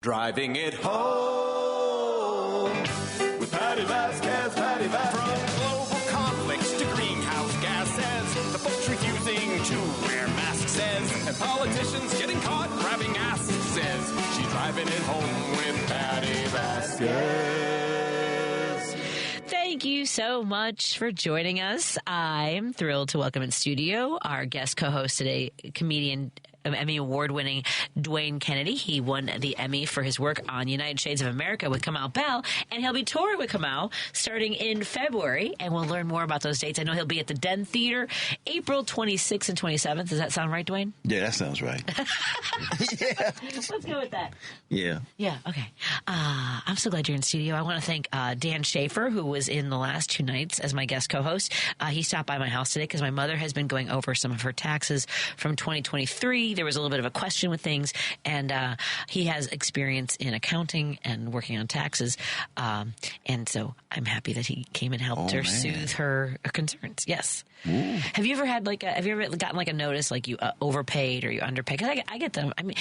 Driving it home with Patti Vasquez, Patti Vasquez. From global conflicts to greenhouse gases, the folks refusing to wear masks says, and politicians getting caught grabbing asses says, she's driving it home with Patti Vasquez. Thank you so much for joining us. I'm thrilled to welcome in studio our guest co-host today, comedian, Emmy Award-winning Dwayne Kennedy. He won the Emmy for his work on United Shades of America with Kamau Bell, and he'll be touring with Kamau starting in February, and we'll learn more about those dates. I know he'll be at the Den Theater April 26th and 27th. Does that sound right, Dwayne? Yeah, that sounds right. Yeah. Let's go with that. Yeah. Yeah, okay. I'm so glad you're in studio. I want to thank Dan Schaefer, who was in the last two nights as my guest co-host. He stopped by my house today because my mother has been going over some of her taxes from 2023. There was a little bit of a question with things, and he has experience in accounting and working on taxes, and so I'm happy that he came and helped her soothe her concerns. Yes. Ooh. Have you ever had have you ever gotten like a notice like you overpaid or you underpaid? Because I get them. I mean,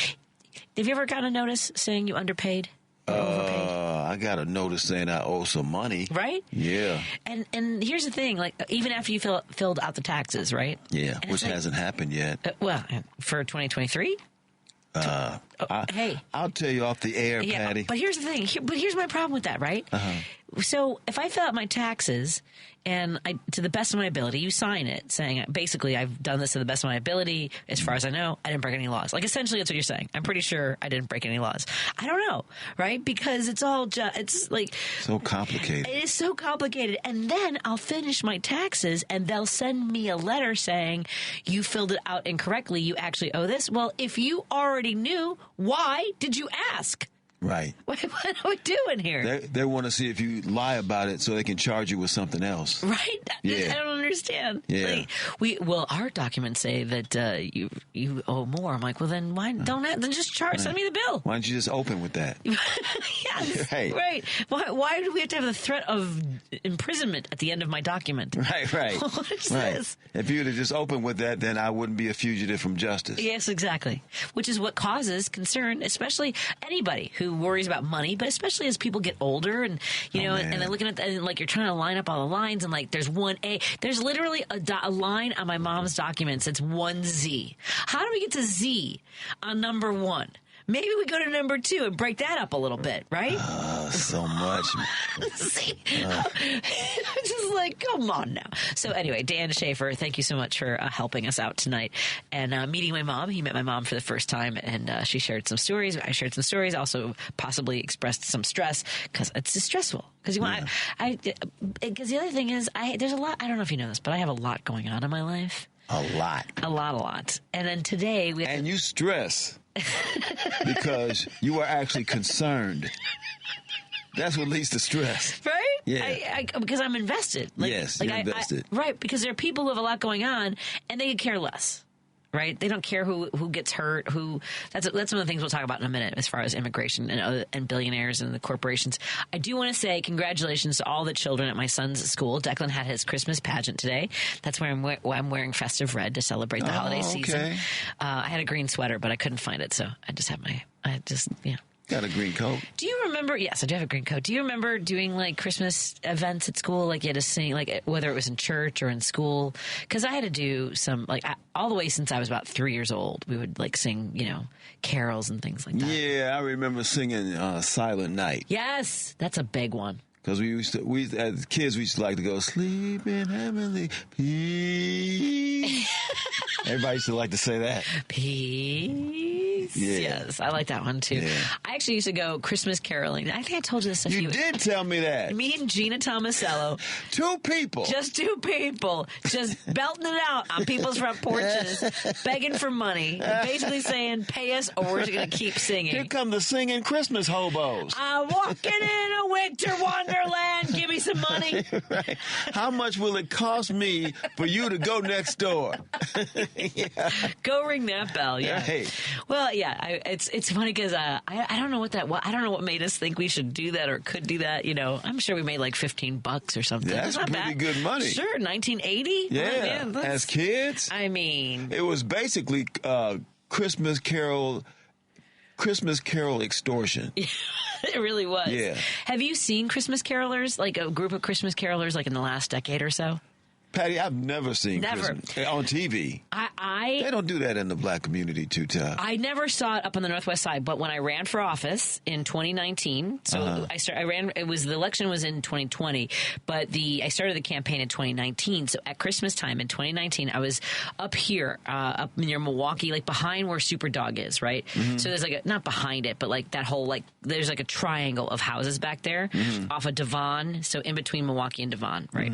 have you ever gotten a notice saying you underpaid? I got a notice saying I owe some money. Right? Yeah. And here's the thing, like even after you filled out the taxes, right? Yeah, and which hasn't happened yet. Well, for 2023? Hey. I'll tell you off the air, yeah, Patty. But here's the thing. Here's my problem with that, right? Uh-huh. So if I fill out my taxes and to the best of my ability, you sign it saying basically I've done this to the best of my ability. As far as I know, I didn't break any laws. Like essentially that's what you're saying. I'm pretty sure I didn't break any laws. I don't know, right? Because it's all it's like so complicated. It is so complicated. And then I'll finish my taxes and they'll send me a letter saying you filled it out incorrectly. You actually owe this. Well, if you already knew, why did you ask? Right. What are we doing here? They want to see if you lie about it so they can charge you with something else. Right? Yeah. I don't understand. Yeah. Well, our documents say that you owe more. I'm like, well, then why then just send me the bill. Why don't you just open with that? Yes. Right. Right. Why do we have to have the threat of imprisonment at the end of my document? Right. What is this? If you would have just opened with that, then I wouldn't be a fugitive from justice. Yes, exactly. Which is what causes concern, especially anybody who worries about money, but especially as people get older and, and they're looking at and like you're trying to line up all the lines and like there's one A. There's literally a line on my mom's documents. It's one Z. How do we get to Z on number one? Maybe we go to number two and break that up a little bit, right? So much. See? It's just like, come on now. So anyway, Dan Schaefer, thank you so much for helping us out tonight. And meeting my mom. He met my mom for the first time, and she shared some stories. I shared some stories, also possibly expressed some stress, because it's just stressful. Because because the other thing is, there's a lot, I don't know if you know this, but I have a lot going on in my life. A lot. And then today we have you stress because you are actually concerned. That's what leads to stress. Right? Yeah. Because I'm invested. Yes, you're invested. Right, because there are people who have a lot going on and they could care less. Right? They don't care who gets hurt, that's one of the things we'll talk about in a minute as far as immigration and billionaires and the corporations. I do want to say congratulations to all the children at my son's school. Declan had his Christmas pageant today. That's where I'm wearing festive red to celebrate the holiday season. I had a green sweater, but I couldn't find it, so I just have Got a green coat. Do you remember? Yes, I do have a green coat. Do you remember doing like Christmas events at school? Like you had to sing, like whether it was in church or in school? Because I had to do some, all the way since I was about 3 years old. We would like sing, carols and things like that. Yeah, I remember singing Silent Night. Yes, that's a big one. Because as kids, we used to like to go, sleep in heavenly peace. Everybody used to like to say that. Peace. Yeah. Yes, I like that one too. Yeah. I actually used to go Christmas caroling. I think I told you this a few. You did tell me that. Me and Gina Tomasello. Two people. Just two people. Just belting it out on people's front porches, begging for money. Basically saying, pay us or we're just going to keep singing. Here come the singing Christmas hobos. I'm walking in a winter wonderland. Give me some money. Right. How much will it cost me for you to go next door? Yeah. Go ring that bell. Yeah. Right. Well, yeah. It's funny because I don't know I don't know what made us think we should do that or could do that. I'm sure we made like $15 or something. That's not pretty bad. good money. Sure, 1980. Yeah. Oh, as kids, I mean, it was basically Christmas Carol Christmas Carol extortion. It really was. Yeah. Have you seen Christmas carolers, like a group of Christmas carolers, like in the last decade or so? Patty, I've never seen Never. Christmas on TV. I They don't do that in the black community too tough. I never saw it up on the Northwest side, but when I ran for office in 2019, so I ran. It was the election was in 2020, but I started the campaign in 2019. So at Christmas time in 2019, I was up here, up near Milwaukee, like behind where Superdog is, right? So there's like not behind it, but like that whole there's like a triangle of houses back there off of Devon, so in between Milwaukee and Devon, right?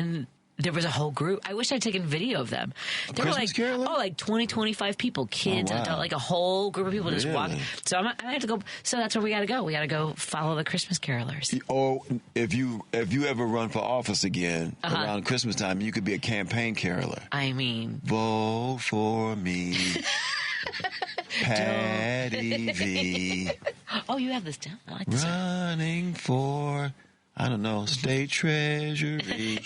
And there was a whole group. I wish I'd taken video of them. They were like, like 20, 25 people, kids, and adult, like a whole group of people just walking. So I have to go. So that's where we got to go. We got to go follow the Christmas carolers. Or if you ever run for office again around Christmas time, you could be a campaign caroler. I mean, vote for me, Patty V. Oh, you have this down. I like this. Running for, I don't know, state treasury.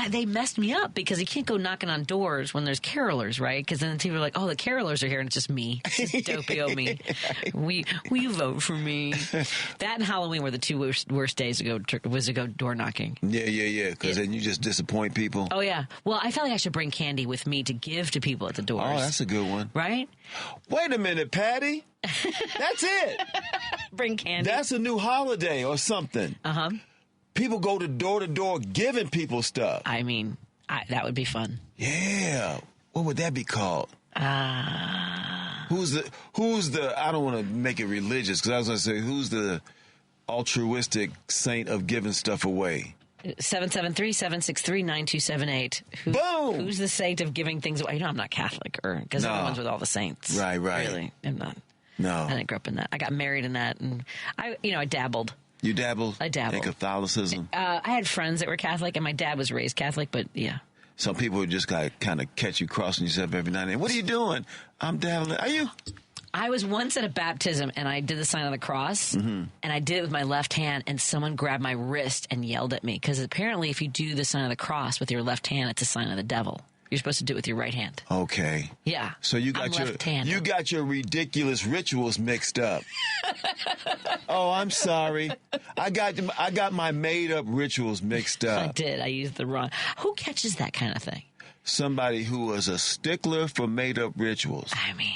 They messed me up because you can't go knocking on doors when there's carolers, right? Because then the people are like, oh, the carolers are here, and it's just me. It's just dopey old me. Will you vote for me? That and Halloween were the two worst days to go door knocking. Yeah. Because then you just disappoint people. Oh, yeah. Well, I felt like I should bring candy with me to give to people at the doors. Oh, that's a good one. Right? Wait a minute, Patty. That's it. Bring candy. That's a new holiday or something. People go to door giving people stuff. I mean, that would be fun. Yeah. What would that be called? Who's the, I don't want to make it religious because I was going to say, who's the altruistic saint of giving stuff away? 773-763-9278. Boom! Who's the saint of giving things away? You know, I'm not Catholic, because I'm the ones with all the saints. Right. Really, I'm not. No. I didn't grow up in that. I got married in that, and I dabbled. You dabbled? I dabbled. In Catholicism? I had friends that were Catholic, and my dad was raised Catholic, but yeah. Some people would just kind of catch you crossing yourself every now and then. What are you doing? I'm dabbling. Are you? I was once at a baptism, and I did the sign of the cross, and I did it with my left hand, and someone grabbed my wrist and yelled at me, because apparently if you do the sign of the cross with your left hand, it's a sign of the devil. You're supposed to do it with your right hand. Okay. Yeah. So you got your ridiculous rituals mixed up. Oh, I'm sorry. I got my made up rituals mixed up. I did. I used the wrong. Who catches that kind of thing? Somebody who was a stickler for made up rituals. I mean,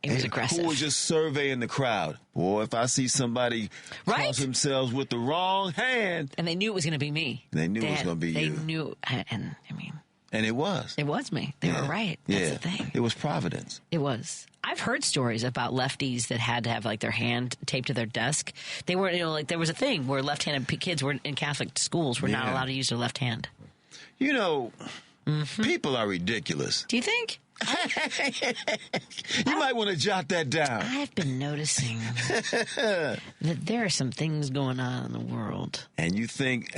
it was aggressive. Who was just surveying the crowd. Boy, if I see somebody cross themselves with the wrong hand. And they knew it was going to be me. They knew it was going to be you. They knew, and I mean. And it was. It was me. They were right. That's the thing. It was Providence. It was. I've heard stories about lefties that had to have like their hand taped to their desk. They weren't, there was a thing where left-handed kids were in Catholic schools were not allowed to use their left hand. People are ridiculous. Do you think? You might want to jot that down. I've been noticing that there are some things going on in the world. And you think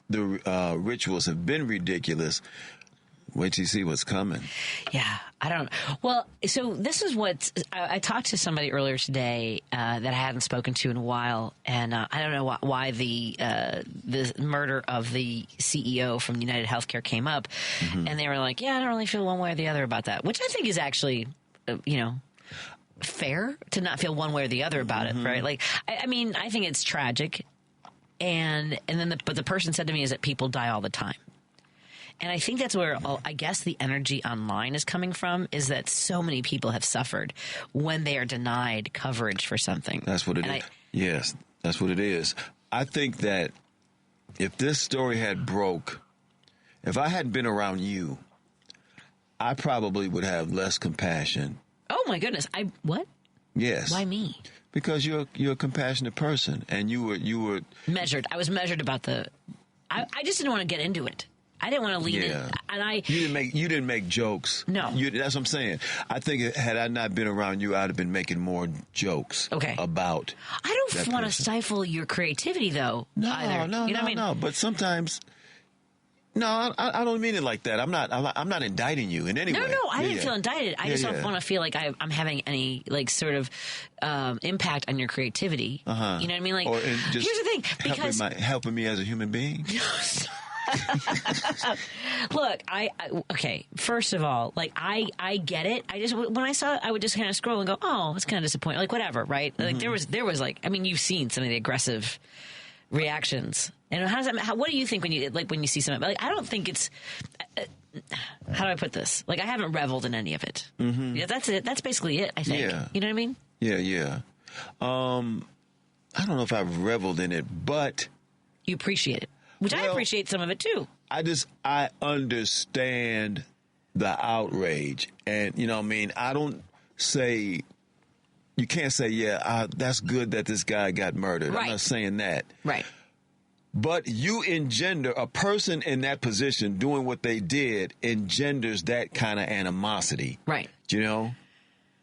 the rituals have been ridiculous. Wait till you see what's coming. Yeah, I don't know. Well, so this is what I talked to somebody earlier today that I hadn't spoken to in a while, and I don't know why the murder of the CEO from United Healthcare came up, and they were like, "Yeah, I don't really feel one way or the other about that," which I think is actually, fair to not feel one way or the other about it, right? Like, I mean, I think it's tragic, and then but the person said to me is that people die all the time. And I think that's where I guess the energy online is coming from, is that so many people have suffered when they are denied coverage for something. That's what it is. Yes, that's what it is. I think that if this story had broke, if I hadn't been around you, I probably would have less compassion. Oh, my goodness. What? Yes. Why me? Because you're a compassionate person, and you were measured. I was measured about I just didn't want to get into it. I didn't want to lean in, and you didn't make jokes. No, that's what I'm saying. I think had I not been around you, I'd have been making more jokes. About. I don't want to stifle your creativity, though. No, either. No. But sometimes, no, I don't mean it like that. I'm not indicting you in any way. No, I didn't feel indicted. I just don't want to feel like I'm having any sort of impact on your creativity. You know what I mean? Like, here's the thing, because helping me as a human being. Look, okay. First of all, like I get it. I just when I saw it, I would just kind of scroll and go, oh, it's kind of disappointing. Like whatever, right? Like there was like, I mean, you've seen some of the aggressive reactions, and how does that? What do you think when you see something? Like I don't think it's. How do I put this? Like I haven't reveled in any of it. Mm-hmm. Yeah, that's it. That's basically it. I think. Yeah. You know what I mean? Yeah. I don't know if I've reveled in it, but you appreciate it, which I appreciate some of it too. I understand the outrage, and you know what I mean. I don't say you can't say that's good that this guy got murdered. Right. I'm not saying that. Right. But you engender a person in that position doing what they did engenders that kind of animosity. Right. You know?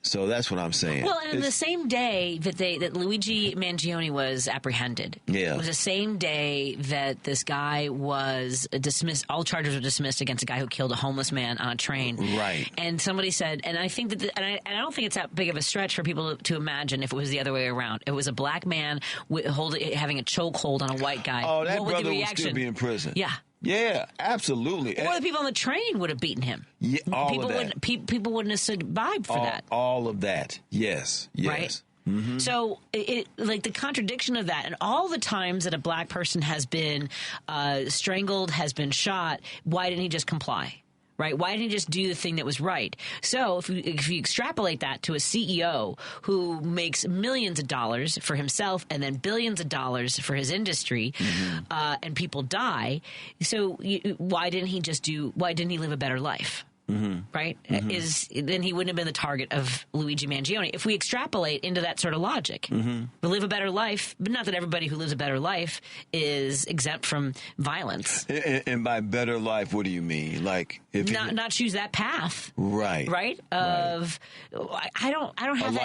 So that's what I'm saying. Well, and the same day that Luigi Mangione was apprehended, yeah, it was the same day that this guy was dismissed. All charges were dismissed against a guy who killed a homeless man on a train. Right. And somebody said, and I think that, and I don't think it's that big of a stretch for people to imagine if it was the other way around. It was a black man having a chokehold on a white guy. Oh, that brother would still be in prison. Yeah. Yeah, absolutely. Or the people on the train would have beaten him. Yeah, all of that. People wouldn't have survived for that. All of that. Yes. Right? Mm-hmm. So, like the contradiction of that, and all the times that a black person has been strangled, has been shot, why didn't he just comply? Right? Why didn't he just do the thing that was right? So if you extrapolate that to a CEO who makes millions of dollars for himself and then billions of dollars for his industry, and people die, so why didn't he live a better life? Mm-hmm. Right? Mm-hmm. Then he wouldn't have been the target of Luigi Mangione. If we extrapolate into that sort of logic, we live a better life, but not that everybody who lives a better life is exempt from violence. And by better life, what do you mean? Like if not choose that path, right? Right? I don't have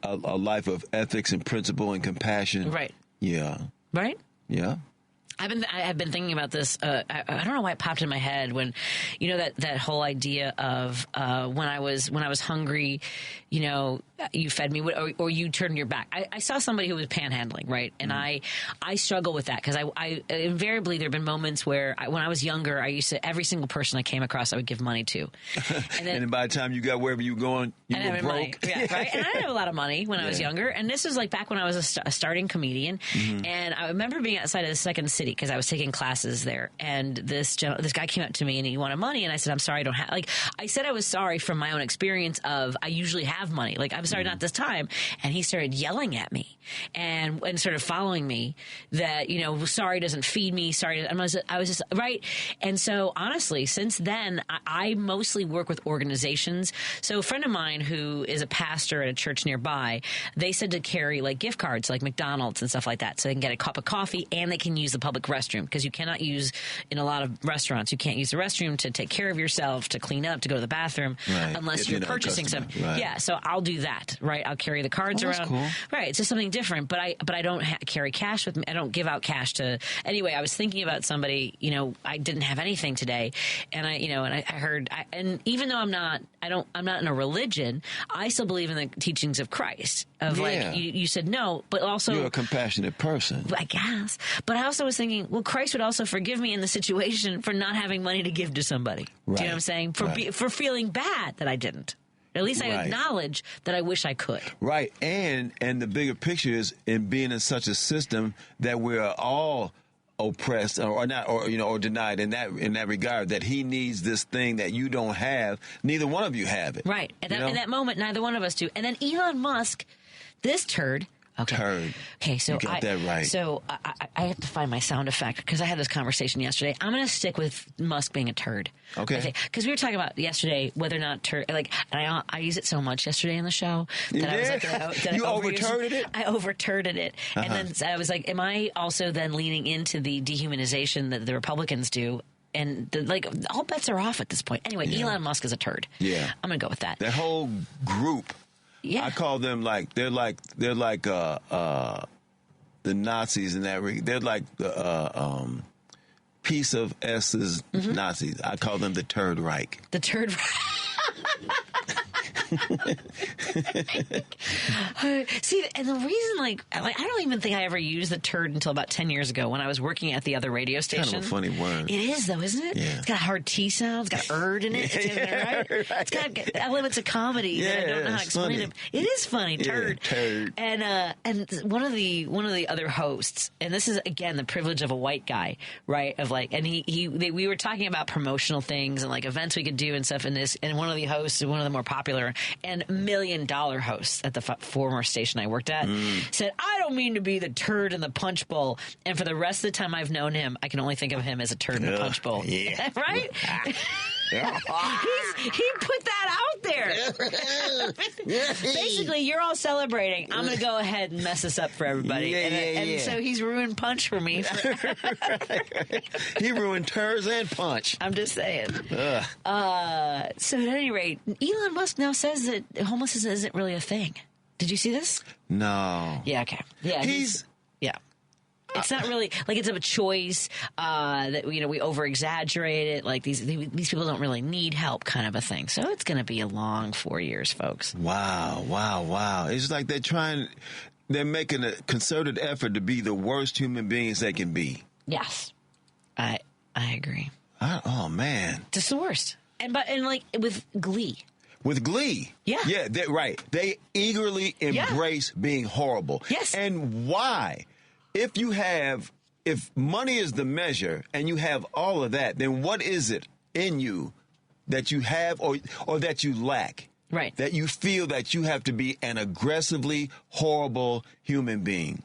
a life of ethics and principle and compassion. Right. Yeah. Right. Yeah. I've been thinking about this. I don't know why it popped in my head when, you know, that whole idea of when I was hungry, you know, you fed me or you turned your back. I saw somebody who was panhandling, right, and I struggle with that because I invariably there have been moments where when I was younger, I used to every single person I came across I would give money to, and then by the time you got wherever you were going, you were broke. Money. Yeah, right. And I didn't have a lot of money when I was younger, and this was like back when I was a starting comedian, and I remember being outside of the Second City because I was taking classes there, and this guy came up to me and he wanted money, and I said, I'm sorry, I don't have, like, I said I was sorry from my own experience of I usually have money, like, I'm sorry, not this time, and he started yelling at me and sort of following me that, you know, sorry doesn't feed me, sorry, I was just, right, and so honestly, since then, I mostly work with organizations, so a friend of mine who is a pastor at a church nearby, they said to carry, like, gift cards, like McDonald's and stuff like that, so they can get a cup of coffee and they can use the public restroom, because you cannot use in a lot of restaurants. You can't use the restroom to take care of yourself, to clean up, to go to the bathroom, unless you're purchasing something. Right. Yeah, so I'll do that. Right, I'll carry the cards around. That's cool. Right, it's just something different. But I don't carry cash with me. I don't give out cash to. Anyway, I was thinking about somebody. You know, I didn't have anything today, and I heard. And even though I'm not in a religion, I still believe in the teachings of Christ. Of like you said no, but also you're a compassionate person, I guess. But I also was thinking, well, Christ would also forgive me in the situation for not having money to give to somebody. Right. Do you know what I'm saying? For feeling bad that I didn't. At least I acknowledge that I wish I could. Right. And the bigger picture is in being in such a system that we're all oppressed or not, or, you know, or denied in that regard, that he needs this thing that you don't have. Neither one of you have it. Right. In that moment, neither one of us do. And then Elon Musk, this turd. Okay, so you got that right. So I have to find my sound effect because I had this conversation yesterday. I'm going to stick with Musk being a turd. Okay. Because we were talking about yesterday whether or not turd. Like, and I used it so much yesterday in the show that I was like, that you overturded it. I overturded it, and then I was like, am I also then leaning into the dehumanization that the Republicans do? And all bets are off at this point. Anyway, Elon Musk is a turd. Yeah, I'm going to go with that. That whole group. Yeah. I call them they're like the Nazis in that they're like the piece of S's Nazis. I call them the Turd Reich. The Turd Reich. See, and the reason, like I don't even think I ever used the turd until about 10 years ago when I was working at the other radio station. Kind of a funny word. It is, though, isn't it? Yeah. It's got a hard T sound. It's got erd in it. Right? It's got elements of comedy that I don't know how to explain it. It is funny, turd. Yeah, turd. And one of the other hosts, and this is again the privilege of a white guy, right? Of like, and we were talking about promotional things and like events we could do and stuff. And one of the hosts, one of the more popular and $1 million hosts at the former station I worked at, said, "I don't mean to be the turd in the punch bowl." And for the rest of the time I've known him, I can only think of him as a turd in the punch bowl. Yeah. Right? He put that out there. Basically, you're all celebrating. I'm going to go ahead and mess this up for everybody. And so he's ruined punch for me. He ruined turds and punch. I'm just saying. So at any rate, Elon Musk now says that homelessness isn't really a thing. Did you see this? No. Yeah, okay. Yeah, yeah. It's not really like it's a choice that we over exaggerate it. Like these people don't really need help, kind of a thing. So it's going to be a long 4 years, folks. Wow! It's like they're making a concerted effort to be the worst human beings they can be. Yes, I agree. Oh man, just the worst. And like with glee. With glee. Yeah, right. They eagerly embrace being horrible. Yes, and why? If money is the measure and you have all of that, then what is it in you that you have or that you lack? Right. That you feel that you have to be an aggressively horrible human being.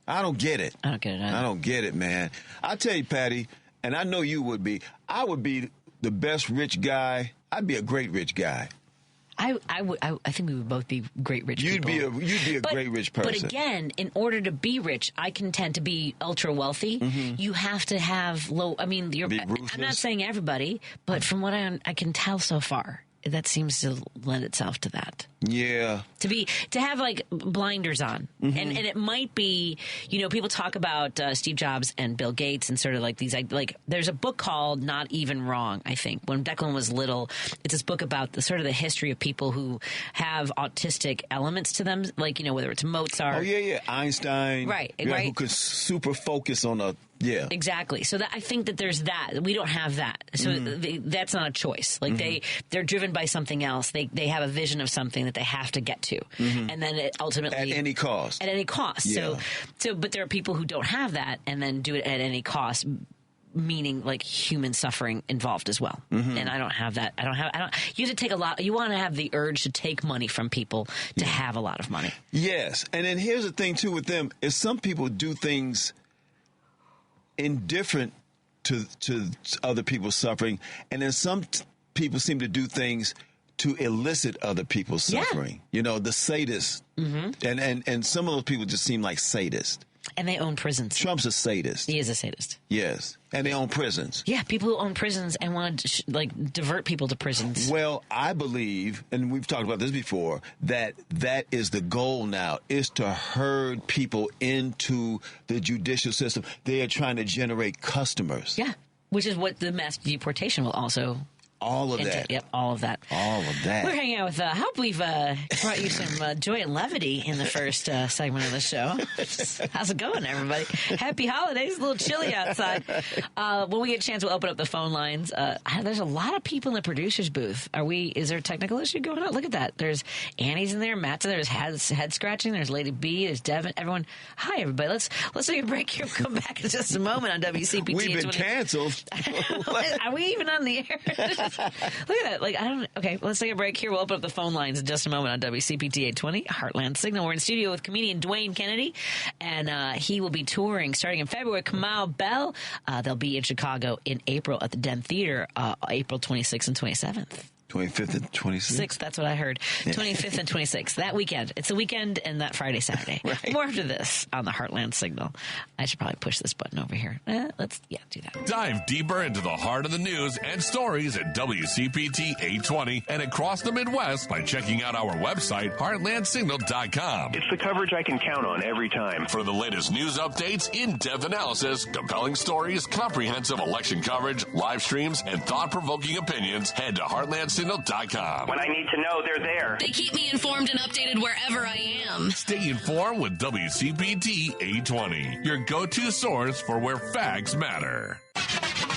I don't get it. I don't get it either. I don't get it, man. I tell you, Patty, and I know you would be, I would be the best rich guy. I'd be a great rich guy. I think we would both be great rich people. You'd be a great rich person. But again, in order to be rich, I contend to be ultra wealthy. Mm-hmm. You have to have low. I mean, I'm not saying everybody, but from what I can tell so far, that seems to lend itself to that. Yeah. To have like blinders on. Mm-hmm. And it might be, people talk about Steve Jobs and Bill Gates and sort of like these, like there's a book called Not Even Wrong, I think. When Declan was little, it's this book about the sort of the history of people who have autistic elements to them, like, whether it's Mozart. Oh, yeah. Einstein. Right. Who could super focus on yeah. Exactly. So I think that there's that. We don't have that. So that's not a choice. Like they're driven by something else. They have a vision of something that they have to get to. Mm-hmm. And then it ultimately... At any cost. At any cost. Yeah. So, but there are people who don't have that and then do it at any cost, meaning like human suffering involved as well. Mm-hmm. And I don't have that. You have to take a lot. You want to have the urge to take money from people to have a lot of money. Yes. And then here's the thing too with them is some people do things indifferent to other people's suffering, and then some people seem to do things to elicit other people's suffering. The sadists, and some of those people just seem like sadists. And they own prisons. Trump's a sadist. He is a sadist. Yes. And they own prisons. Yeah, people who own prisons and want to divert people to prisons. Well, I believe, and we've talked about this before, that is the goal now, is to herd people into the judicial system. They are trying to generate customers. Yeah, which is what the mass deportation will also... All of that. Yep, all of that. All of that. We're hanging out with, I hope we've brought you some joy and levity in the first segment of the show. How's it going, everybody? Happy holidays. It's a little chilly outside. When we get a chance, we'll open up the phone lines. There's a lot of people in the producer's booth. Is there a technical issue going on? Look at that. There's Annie's in there, Matt's in there, there's head scratching, there's Lady B, there's Devin, everyone. Hi, everybody. Let's take a break here. We'll come back in just a moment on WCPT. We've been canceled. Are we even on the air? Look at that. Okay, let's take a break here. We'll open up the phone lines in just a moment on WCPT 820, Heartland Signal. We're in studio with comedian Dwayne Kennedy, and he will be touring starting in February. Kamau Bell, they'll be in Chicago in April at the Den Theater, April 26th and 27th. 25th and 26th? 6th, that's what I heard. 25th and 26th. That weekend. It's the weekend and that Friday, Saturday. Right. More after this on the Heartland Signal. I should probably push this button over here. Let's do that. Dive deeper into the heart of the news and stories at WCPT 820 and across the Midwest by checking out our website, heartlandsignal.com. It's the coverage I can count on every time. For the latest news updates, in-depth analysis, compelling stories, comprehensive election coverage, live streams, and thought-provoking opinions, head to heartlandsignal.com HartlandSignal.com. When I need to know, they're there. They keep me informed and updated wherever I am. Stay informed with WCPT 820, your go-to source for where facts matter.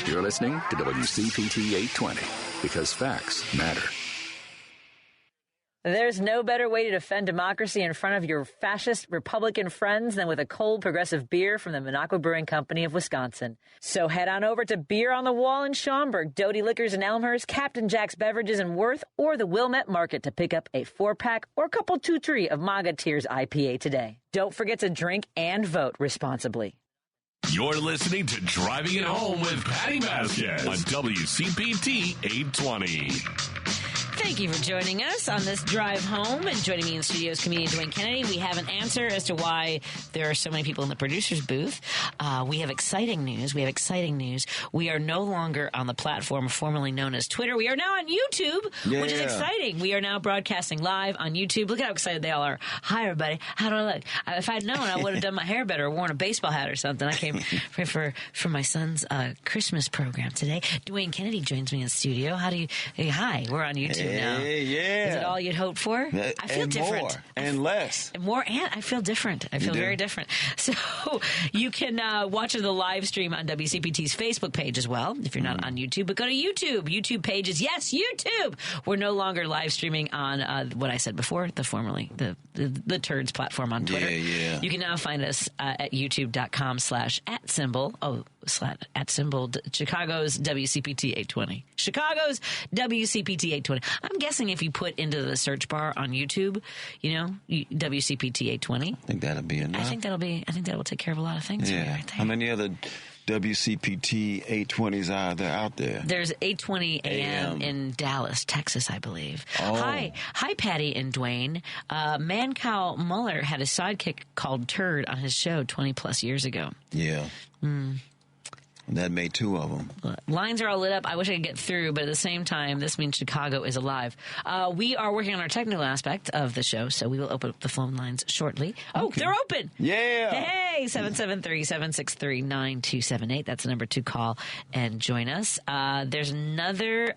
You're listening to WCPT 820 because facts matter. There's no better way to defend democracy in front of your fascist Republican friends than with a cold progressive beer from the Minocqua Brewing Company of Wisconsin. So head on over to Beer on the Wall in Schaumburg, Doty Liquors in Elmhurst, Captain Jack's Beverages in Worth, or the Wilmette Market to pick up a 4-pack or couple 2-3 of Maga Tears IPA today. Don't forget to drink and vote responsibly. You're listening to Driving It Home with Patti Vasquez on WCPT 820. Thank you for joining us on this drive home. And joining me in studio is comedian Dwayne Kennedy. We have an answer as to why there are so many people in the producer's booth. We have exciting news. We are no longer on the platform formerly known as Twitter. We are now on YouTube, which is exciting. We are now broadcasting live on YouTube. Look at how excited they all are. Hi, everybody. How do I look? If I'd known, I would have done my hair better or worn a baseball hat or something. I came for my son's Christmas program today. Dwayne Kennedy joins me in studio. How do you? Hey, hi. We're on YouTube now. Yeah. Is it all you'd hoped for? I feel different. More and less. More and I feel different. I feel very different. So you can watch the live stream on WCPT's Facebook page as well if you're not on YouTube. But go to YouTube. YouTube pages. Yes, YouTube. We're no longer live streaming on what I said before, the formerly the Turds platform on Twitter. Yeah. You can now find us at youtube.com/@symbol. @ Chicago's WCPT 820. Chicago's WCPT 820. I'm guessing if you put into the search bar on YouTube, WCPT 820. I think that'll be enough. I think that will take care of a lot of things. Yeah. For you right there. How many other WCPT 820s are there out there? There's 820 AM in Dallas, Texas, I believe. Oh. Hi, Patty and Dwayne. Mancow Muller had a sidekick called Turd on his show 20 plus years ago. Yeah. That made 2 of them. Lines are all lit up. I wish I could get through, but at the same time, this means Chicago is alive. We are working on our technical aspect of the show, so we will open up the phone lines shortly. Oh, they're open! Yeah! Hey, 773-763-9278. That's the number to call and join us. There's another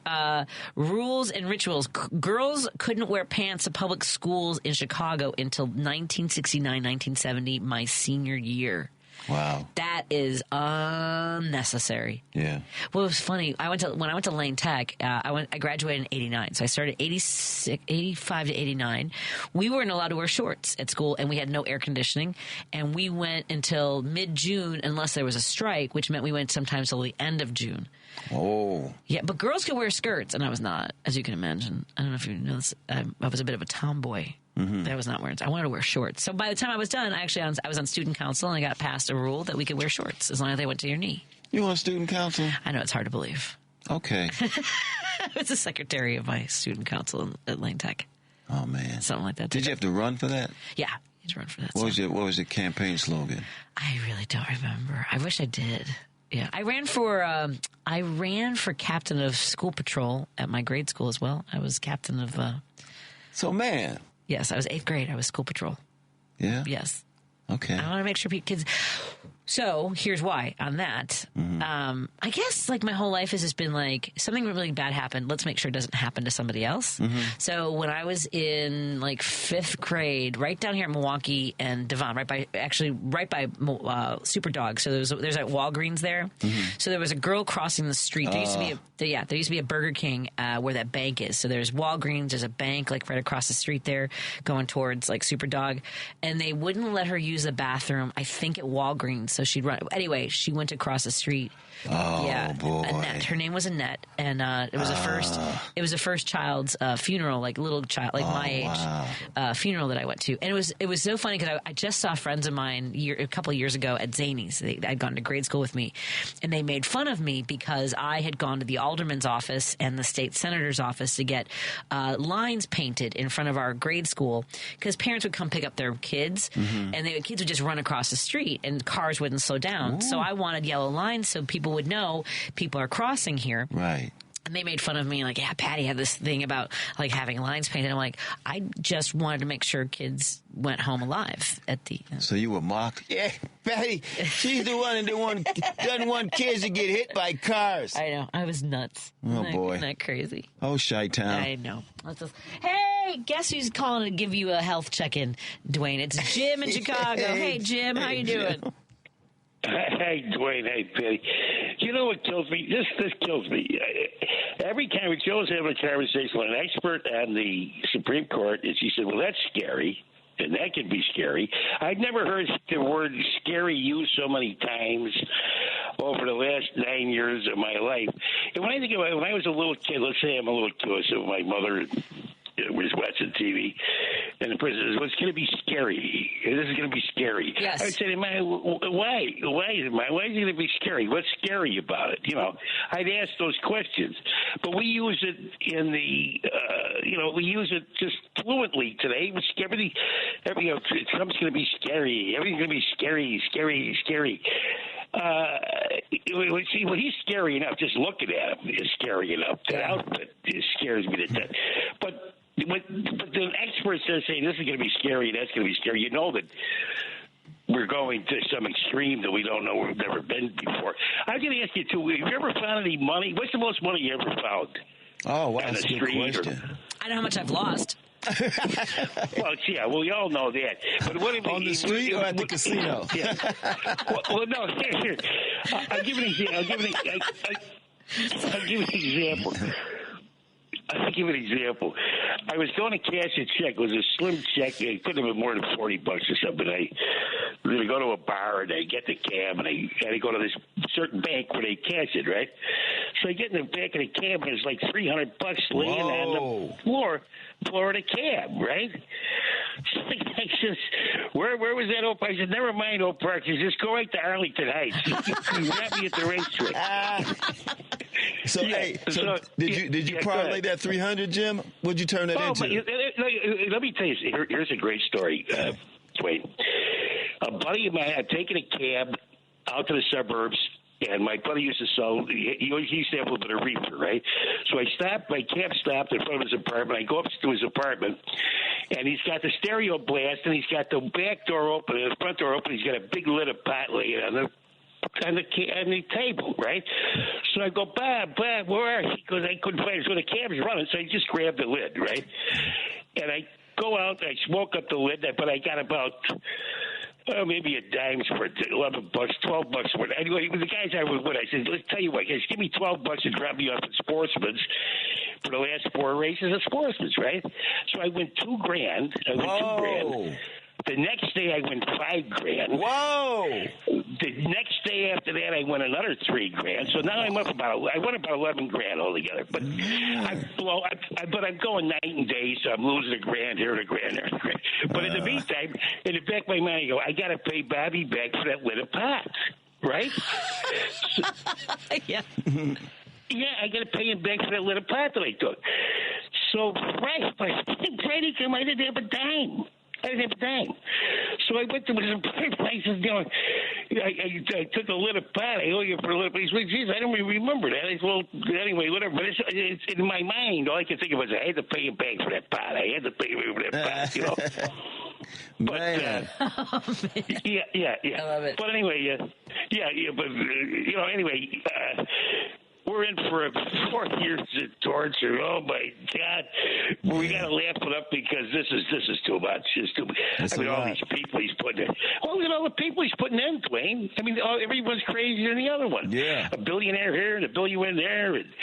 rules and rituals. Girls couldn't wear pants at public schools in Chicago until 1969, 1970, my senior year. Wow. That is unnecessary. Yeah. Well, it was funny. When I went to Lane Tech, I graduated in 89. So I started 85 to 89. We weren't allowed to wear shorts at school, and we had no air conditioning. And we went until mid-June unless there was a strike, which meant we went sometimes till the end of June. Oh. Yeah, but girls could wear skirts, and I was not, as you can imagine. I don't know if you know this. I was a bit of a tomboy. I was not wearing. I wanted to wear shorts. So by the time I was done, I was on student council, and I got passed a rule that we could wear shorts as long as they went to your knee. You on student council? I know it's hard to believe. Okay. I was the secretary of my student council at Lane Tech. Oh man, something like that. Did you have to run for that? Yeah, you had to run for that. What was your campaign slogan? I really don't remember. I wish I did. Yeah, I ran for captain of school patrol at my grade school as well. I was captain of. So man. Yes, I was 8th grade. I was school patrol. Yeah? Yes. Okay. I want to make sure kids... So, here's why on that. I guess, my whole life has just been something really bad happened. Let's make sure it doesn't happen to somebody else. So, when I was in, 5th grade, right down here in Milwaukee and Devon, right by Superdog. So, there's that Walgreens there. So, there was a girl crossing the street. There used to be a Burger King where that bank is. So, there's Walgreens. There's a bank, right across the street there going towards, Superdog. And they wouldn't let her use the bathroom, I think, at Walgreens. So she'd run. Anyway, she went across the street. Oh, yeah, boy. Annette. Her name was Annette, and it was the first child's funeral, little child, my age, funeral that I went to, and it was so funny because I just saw friends of mine a couple of years ago at Zany's. I'd gone to grade school with me, and they made fun of me because I had gone to the alderman's office and the state senator's office to get lines painted in front of our grade school because parents would come pick up their kids, and kids would just run across the street, and cars wouldn't slow down. Ooh. So I wanted yellow lines so people would know people are crossing here. Right. And they made fun of me, like, yeah, Patty had this thing about, like, having lines painted. I'm like, I just wanted to make sure kids went home alive at the... So you were mocked? Yeah, Patty, she's the one that doesn't want kids to get hit by cars. I know. I was nuts. Oh, boy. Isn't that crazy? Oh, Chi-Town. I know. Hey, guess who's calling to give you a health check-in, Dwayne? It's Jim in Chicago. Hey, Jim, how you doing? Hey, Dwayne. Hey, Patty. You know what kills me? This kills me. Every time we chose having a conversation with an expert on the Supreme Court, and she said, well, that's scary, and that can be scary. I'd never heard the word scary used so many times over the last 9 years of my life. And when I think about it, when I was a little kid, let's say I'm a little kid, so my mother was watching TV, and the person says, well, it's going to be scary. This is going to be scary. Yes. I would say to why? Why is it going to be scary? What's scary about it? You know, I'd ask those questions. But we use it in the, we use it just fluently today. Everything, Trump's going to be scary. Everything's going to be scary, scary, scary. Well, he's scary enough. Just looking at him is scary enough. That outfit scares me to death. But the experts are saying this is going to be scary, that's going to be scary. You know that we're going to some extreme that we don't know we've never been before. I'm going to ask you, too, have you ever found any money? What's the most money you ever found? Oh, wow, that's a good question. I know how much I've lost. Well, yeah, we all know that. But what if on the street or at the casino? Yeah. Well, no. Here. I'll give an example. I'll give an example. I was going to cash a check. It was a slim check. It couldn't have been more than $40 or something. I was going to go to a bar, and I get the cab, and I had to go to this certain bank where they cash it, right? So I get in the back of the cab, and it's like $300 laying on the floor of the cab, right? So I says, where was that Oak Park? I said, never mind Oak Park. He says, just go right to Arlington Heights. You got me at the racetrack. So, did you parlay that 300, Jim? What'd you turn that into? Let me tell you, here's a great story, Dwayne. A buddy of mine, I'm taking a cab out to the suburbs, and my buddy used to sell, he used to have a little bit of reefer, right? So my cab stopped in front of his apartment. I go up to his apartment, and he's got the stereo blast, and he's got the back door open, and the front door open. He's got a big lid of pot laying on the table, right? So I go, Bob, where are you? Because I couldn't find it. So the cab's running, so I just grabbed the lid, right? And I go out, I smoke up the lid, but I got about maybe a dime's worth, $11, $12 worth. Anyway, the guys I was with, I said, let's tell you what, guys, give me $12 and drop me off at Sportsman's for the last 4 races at Sportsman's, right? So I went $2,000. $2,000. The next day, I won $5,000. Whoa! The next day after that, I won another $3,000. So now I'm up I won about $11,000 altogether. But I'm going night and day, so I'm losing $1,000 here and $1,000 there. But in the meantime, in the back of my mind, I go, I got to pay Bobby back for that lid of pot, right? Yeah. Yeah, I got to pay him back for that lid of pot that I took. So, right, Brady came, I didn't have a dime. I didn't have a dime. So I went to some places, I took a lid of pot. I owe you for a lid of pot. He said, geez, I don't even remember that. I said, well, anyway, whatever. But it's in my mind, all I can think of was I had to pay him back for that pot. I had to pay him for that pot, you know. But, yeah. I love it. But anyway, anyway, we're in for a 4th year of torture. Oh my God, we got to laugh it up because this is too much. It's too much. All these people he's putting in. Well, look at all the people he's putting in, Dwayne. I mean, everyone's crazier than the other one. Yeah, a billionaire here and a billionaire there, and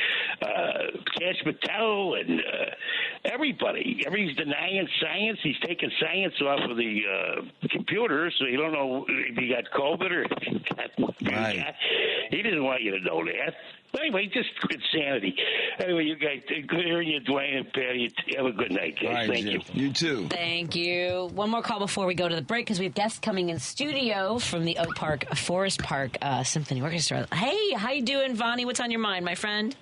Cash Patel and everybody. Everybody's denying science. He's taking science off of the computer, so you don't know if he got COVID or if he got what he got. He doesn't want you to know that. But anyway, just insanity. Anyway, you guys, good hearing you, Dwayne and Patty. Have a good night, guys. Right, thank Jim. you. You too. Thank you. One more call before we go to the break because we have guests coming in studio from the Oak Park Forest Park Symphony Orchestra. Hey, how you doing, Vonnie? What's on your mind, my friend?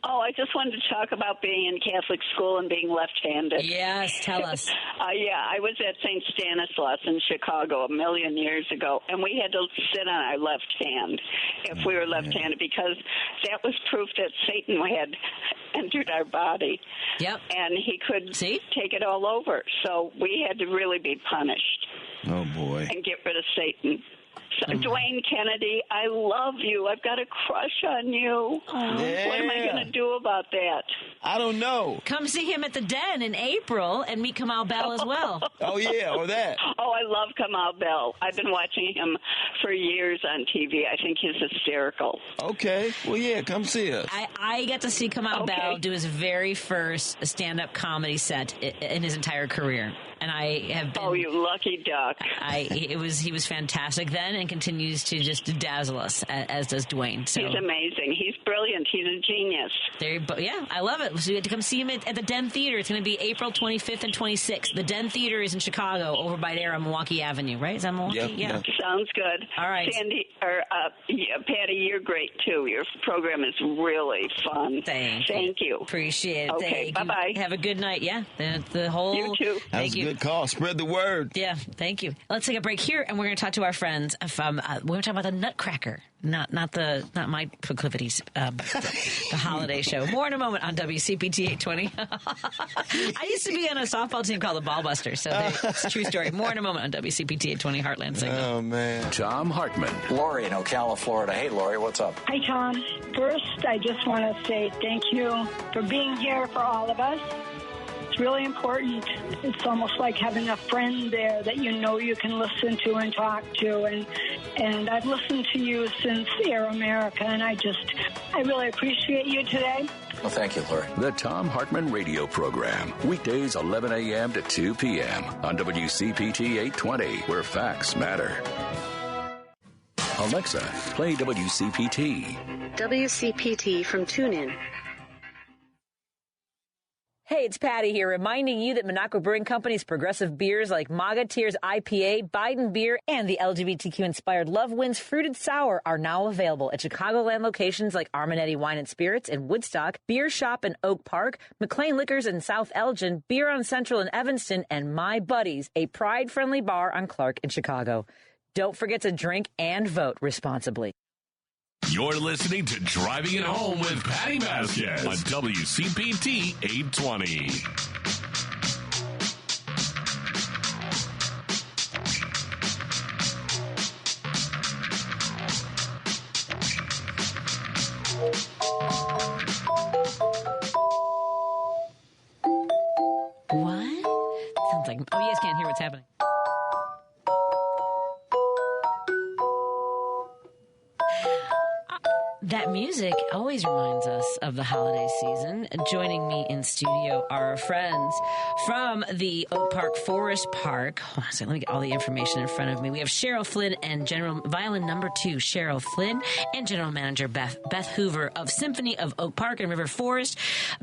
Oh, I just wanted to talk about being in Catholic school and being left-handed. Yes, tell us. Yeah, I was at St. Stanislaus in Chicago a million years ago, and we had to sit on our left hand if we were left-handed because that was proof that Satan had entered our body. Yep. And he could take it all over. So we had to really be punished. Oh, boy. And get rid of Satan. So, Dwayne Kennedy, I love you. I've got a crush on you. Yeah. What am I going to do about that? I don't know. Come see him at the Den in April and meet Kamal Bell as well. Oh, yeah, or that. Oh, I love Kamal Bell. I've been watching him for years on TV. I think he's hysterical. Okay. Well, yeah, come see us. I got to see Kamal Bell do his very first stand-up comedy set in his entire career. And I have been... Oh, you lucky duck. He was fantastic then and continues to just dazzle us, as does Dwayne. So. He's amazing. He's brilliant. He's a genius. Yeah, I love it. So you had to come see him at the Den Theater. It's going to be April 25th and 26th. The Den Theater is in Chicago, over by there on Milwaukee Avenue, right? Is that Milwaukee? Yeah. Sounds good. All right. Sandy, Patty, you're great, too. Your program is really fun. Thank you. Appreciate it. Okay, bye-bye. Have a good night. Yeah, the whole... You too. Thank you. Good call. Spread the word. Yeah, thank you. Let's take a break here, and we're going to talk to our friends from. We're going to talk about the Nutcracker, not my proclivities, but the holiday show. More in a moment on WCPT 820. I used to be on a softball team called the Ballbusters, so it's a true story. More in a moment on WCPT 820 Heartland Signal. Oh man, Tom Hartman, Lori in Ocala, Florida. Hey, Lori, what's up? Hi, Tom. First, I just want to say thank you for being here for all of us. It's really important. It's almost like having a friend there that you know you can listen to and talk to. And I've listened to you since Air America, and I really appreciate you today. Well, thank you, Lori. The Tom Hartman Radio Program. Weekdays 11 a.m. to 2 p.m. on WCPT 820, where facts matter. Alexa, play WCPT. WCPT from TuneIn. Hey, it's Patty here, reminding you that Minocqua Brewing Company's progressive beers like Maga Tears IPA, Biden Beer, and the LGBTQ-inspired Love Wins Fruited Sour are now available at Chicagoland locations like Armanetti Wine and Spirits in Woodstock, Beer Shop in Oak Park, McLean Liquors in South Elgin, Beer on Central in Evanston, and My Buddies, a pride-friendly bar on Clark in Chicago. Don't forget to drink and vote responsibly. You're listening to Driving It Home with Patti Vasquez on WCPT 820. What? Sounds like... Oh, you guys can't hear what's happening. That music always reminds us of the holiday season. Joining me in studio are our friends from the Oak Park Forest Park. Hold on a second, let me get all the information in front of me. We have Cheryl Flynn and Violin number 2, Cheryl Flynn, and General Manager Beth Hoover of Symphony of Oak Park and River Forest,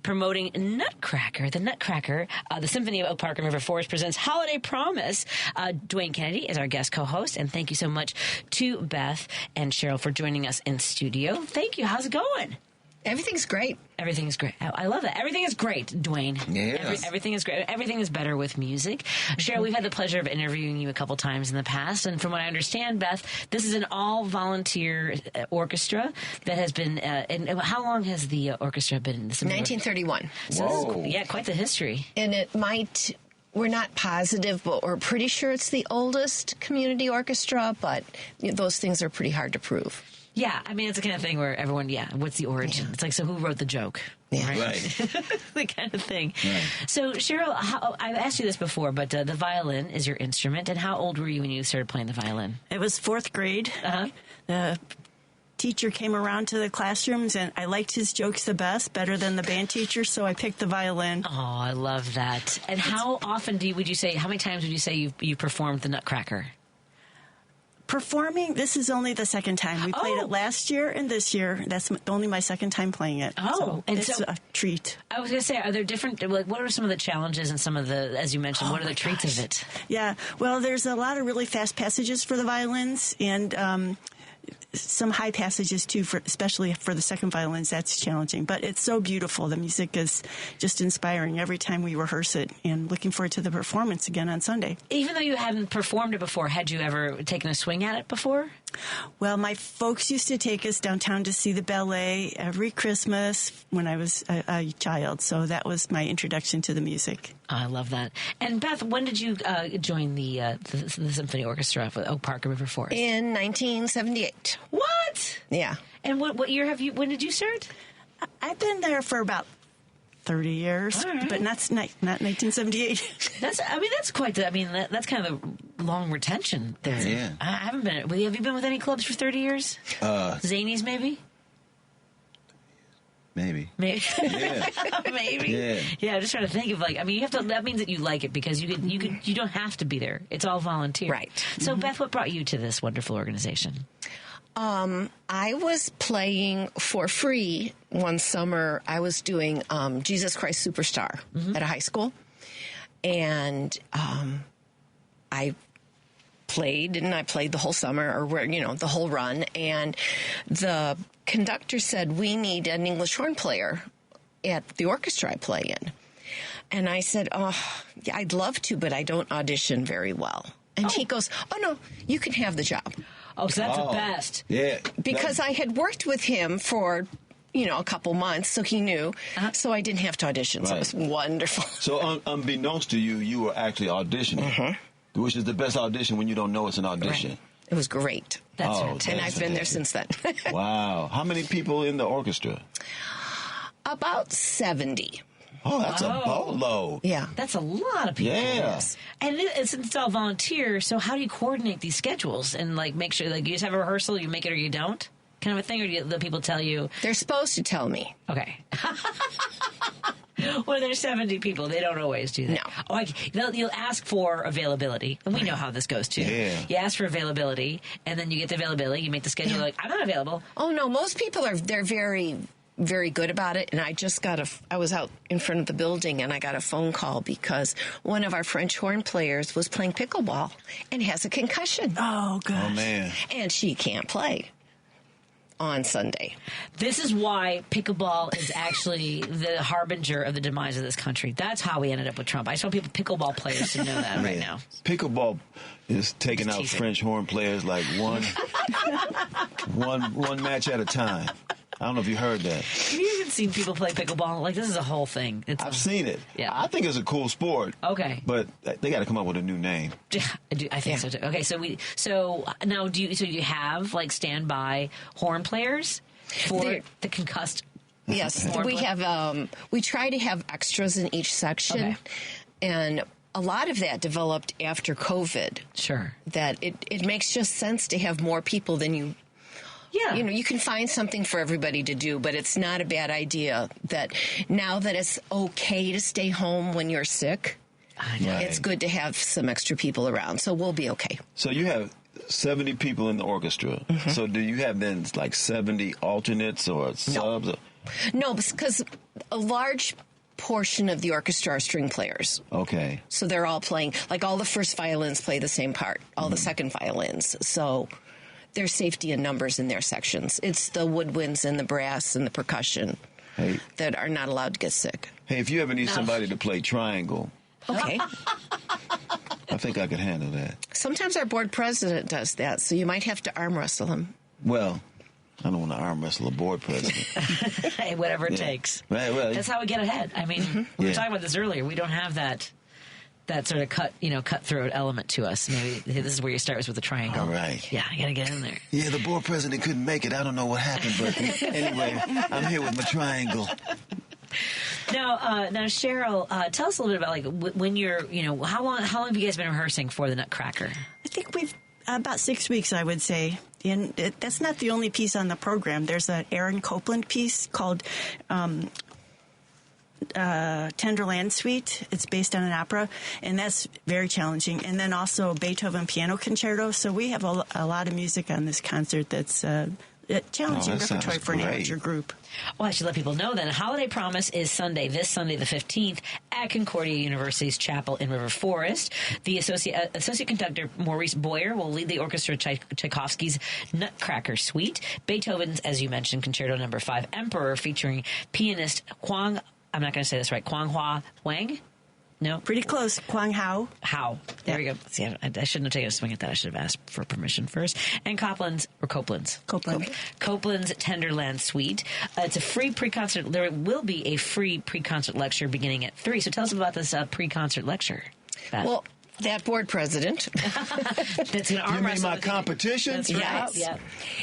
promoting Nutcracker. The Nutcracker, the Symphony of Oak Park and River Forest presents Holiday Promise. Dwayne Kennedy is our guest co-host, and thank you so much to Beth and Cheryl for joining us in studio. Thank you. How's it going? Everything's great. Everything's great. I love that. Everything is great, Dwayne. Yes. Everything is great. Everything is better with music. Cheryl, we've had the pleasure of interviewing you a couple times in the past, and from what I understand, Beth, this is an all-volunteer orchestra that has been. And how long has the orchestra been in this? 1931. So this is, quite the history. And it might. We're not positive, but we're pretty sure it's the oldest community orchestra. But those things are pretty hard to prove. Yeah, I mean, it's the kind of thing where everyone, what's the origin? Yeah. It's like, so who wrote the joke? Yeah. Right. The kind of thing. Right. So, Cheryl, I've asked you this before, but the violin is your instrument. And how old were you when you started playing the violin? It was 4th grade. The teacher came around to the classrooms, and I liked his jokes the best, better than the band teacher, so I picked the violin. Oh, I love that. And how often how many times would you say you performed the Nutcracker? Performing, this is only the second time. We played it last year and this year. That's only my second time playing it. Oh, so and it's a treat. I was going to say, are there different, what are some of the challenges and some of the, as you mentioned, what are the treats of it? Yeah, well, there's a lot of really fast passages for the violins, and some high passages too, especially for the second violins. That's challenging, but it's so beautiful. The music is just inspiring every time we rehearse it, and looking forward to the performance again on Sunday. Even though you hadn't performed it before, had you ever taken a swing at it before? Well, my folks used to take us downtown to see the ballet every Christmas when I was a child, so that was my introduction to the music. I love that. And Beth, when did you join the symphony orchestra for Oak Park and River Forest? In 1978. What? Yeah. And what year when did you start? I've been there for about 30 years, but not 1978. That's that's kind of a long retention there. Yeah. I haven't been. Have you been with any clubs for 30 years? Zanies, maybe. Maybe. Yeah. Maybe. Yeah. I'm just trying to think of you have to. That means that you like it because you don't have to be there. It's all volunteer. Right. So Beth, what brought you to this wonderful organization? I was playing for free one summer. I was doing Jesus Christ Superstar at a high school. And I played the whole summer, or the whole run. And the conductor said, we need an English horn player at the orchestra I play in. And I said, yeah, I'd love to, but I don't audition very well. And he goes, oh, no, you can have the job. Oh, so that's the best. Yeah. Because I had worked with him for, a couple months, so he knew. So I didn't have to audition. Right. So it was wonderful. So unbeknownst to you, you were actually auditioning, which is the best audition when you don't know it's an audition. Right. It was great. That's fantastic. And I've been there since then. Wow. How many people in the orchestra? About 70. Oh, that's a boatload. Yeah. That's a lot of people. Yeah. And it's all volunteer, so how do you coordinate these schedules and make sure you just have a rehearsal, you make it or you don't? Kind of a thing, or do the people tell you? They're supposed to tell me. Okay. Well, there's 70 people. They don't always do that. No. You'll ask for availability, and we know how this goes too. Yeah. You ask for availability, and then you get the availability. You make the schedule. Like, I'm not available. Oh no, most people they're very, very good about it. And I just I was out in front of the building, and I got a phone call because one of our French horn players was playing pickleball and has a concussion. Oh, gosh. Oh man. And she can't play on Sunday. This is why pickleball is actually the harbinger of the demise of this country. That's how we ended up with Trump. I just want pickleball players to know that right now. Pickleball is taking out French horn players like one match at a time. I don't know if you heard that. Have you even seen people play pickleball? This is a whole thing. I've seen it. Yeah. I think it's a cool sport. Okay. But they got to come up with a new name. Yeah, I think so too. Okay, so now do you have standby horn players for the concussed? Yes, we have. We try to have extras in each section, and a lot of that developed after COVID. Sure. That it makes just sense to have more people than you. Yeah. You can find something for everybody to do, but it's not a bad idea that now that it's okay to stay home when you're sick, it's good to have some extra people around. So we'll be okay. So you have 70 people in the orchestra. Mm-hmm. So do you have then 70 alternates or subs? No, because a large portion of the orchestra are string players. Okay. So they're all playing, all the first violins play the same part, all the second violins. So there's safety in numbers in their sections. It's the woodwinds and the brass and the percussion that are not allowed to get sick. Hey, if you ever need somebody to play triangle, okay, I think I could handle that. Sometimes our board president does that, so you might have to arm wrestle him. Well, I don't want to arm wrestle a board president. Hey, whatever it takes. Right, well, that's how we get ahead. I mean, we were talking about this earlier. We don't have that sort of cutthroat element to us. Maybe this is where you start with the triangle. All right. Yeah, you got to get in there. Yeah, the board president couldn't make it. I don't know what happened, but anyway, I'm here with my triangle. Now, Cheryl, tell us a little bit about when you're, how long have you guys been rehearsing for the Nutcracker? I think we've about 6 weeks, I would say. And that's not the only piece on the program. There's an Aaron Copland piece called Tenderland Suite. It's based on an opera, and that's very challenging. And then also Beethoven Piano Concerto. So we have a lot of music on this concert that's challenging that repertoire sounds for an great. amateur group. Well, I should let people know then. Holiday Promise is this Sunday the 15th at Concordia University's Chapel in River Forest. The associate conductor Maurice Boyer will lead the orchestra Tchaikovsky's Nutcracker Suite, Beethoven's, as you mentioned, Concerto No. 5 Emperor, featuring pianist Kwang, I'm not going to say this right, Kwang Hua Wang? No? Pretty close. Kwang Hao. There we go. See, I shouldn't have taken a swing at that. I should have asked for permission first. And Copeland's Tenderland Suite. It's a free pre-concert. There will be a free pre-concert lecture beginning at 3. So tell us about this pre-concert lecture, Beth. Well, that board president. That's an arm You mean wrestle my with you. competition? That's right. Yes. Yeah.